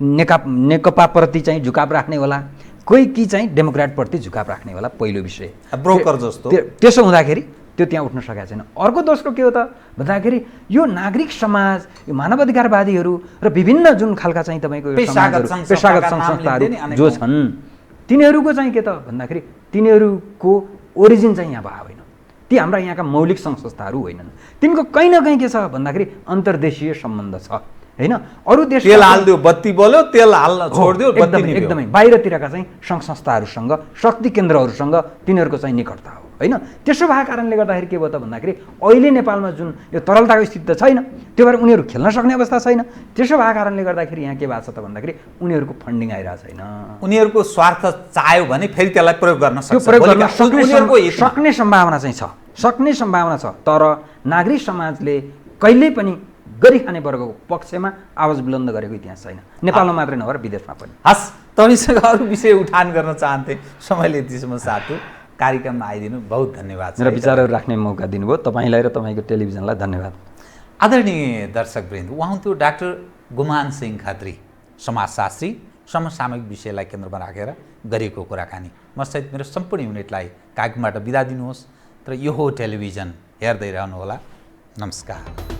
नेकपाप्रति चाहिँ झुकाव राख्ने होला, कोही कि चाहिँ डेमोक्रेटप्रति झुकाव राख्ने होला, पहिलो विषय।
ब्रोकर जस्तो।
त्यसो हुँदाखेरि त्यो त्यहाँ उठ्न सकेको छैन। अर्को दोस्रो के हो त भन्दाखेरि यो नागरिक समाज, यो मानवाधिकारवादीहरू र विभिन्न जुन खालका चाहिँ तपाईँको पेशागत सङ्घ संस्थाहरू जो छन् तिनीहरूको चाहिँ के त भन्दाखेरि तिनीहरूको ओरिजिन चाहिँ यहाँ भएको होइन। ती हाम्रा यहाँका मौलिक सङ्घ संस्थाहरू होइनन्। तिनको कहीँ न कहीँ के छ भन्दाखेरि अन्तर्देशीय सम्बन्ध छ होइन। अरू देश
तेल हाल्दियो बत्ती बल्यो, तेल हाल्न छोडिदियो बत्ती निभ्यो।
एकदमै बाहिरतिरका चाहिँ सङ्घ संस्थाहरूसँग, शक्ति केन्द्रहरूसँग तिनीहरूको चाहिँ निकटता हो होइन। त्यसो भएको कारणले गर्दाखेरि के भयो त भन्दाखेरि अहिले नेपालमा जुन यो तरलताको स्थिति त छैन, त्यो भएर उनीहरू खेल्न सक्ने अवस्था छैन। त्यसो भएको कारणले गर्दाखेरि यहाँ के भएको छ त भन्दाखेरि उनीहरूको फन्डिङ आइरहेको छैन।
उनीहरूको स्वार्थ चाह्यो भने फेरि त्यसलाई प्रयोग गर्न सक्छ।
त्यो प्रयोग गर्न सक्ने सम्भावना चाहिँ छ, सक्ने सम्भावना छ। तर नागरिक समाजले कहिल्यै पनि गरिखाने वर्गको पक्षमा आवाज बुलन्द गरेको इतिहास छैन, नेपालमा मात्रै नभएर विदेशमा पनि।
हस्, तपाईँसँग अरू विषय उठान गर्न चाहन्थे, समयले यतिसम्म साथु कार्यक्रममा आइदिनु बहुत धन्यवाद।
मेरा विचारहरू राख्ने मौका दिनुभयो, तपाईँलाई र तपाईँको टेलिभिजनलाई धन्यवाद।
आदरणीय दर्शकवृन्द, उहाँ हुन्थ्यो डाक्टर गुमान सिंह खत्री, समाजशास्त्री, समसामयिक विषयलाई केन्द्रमा राखेर गरिएको कुराकानी। म सहित मेरो सम्पूर्ण युनिटलाई कार्यक्रमबाट बिदा दिनुहोस्, तर यो हो टेलिभिजन, हेर्दै रहनुहोला। नमस्कार।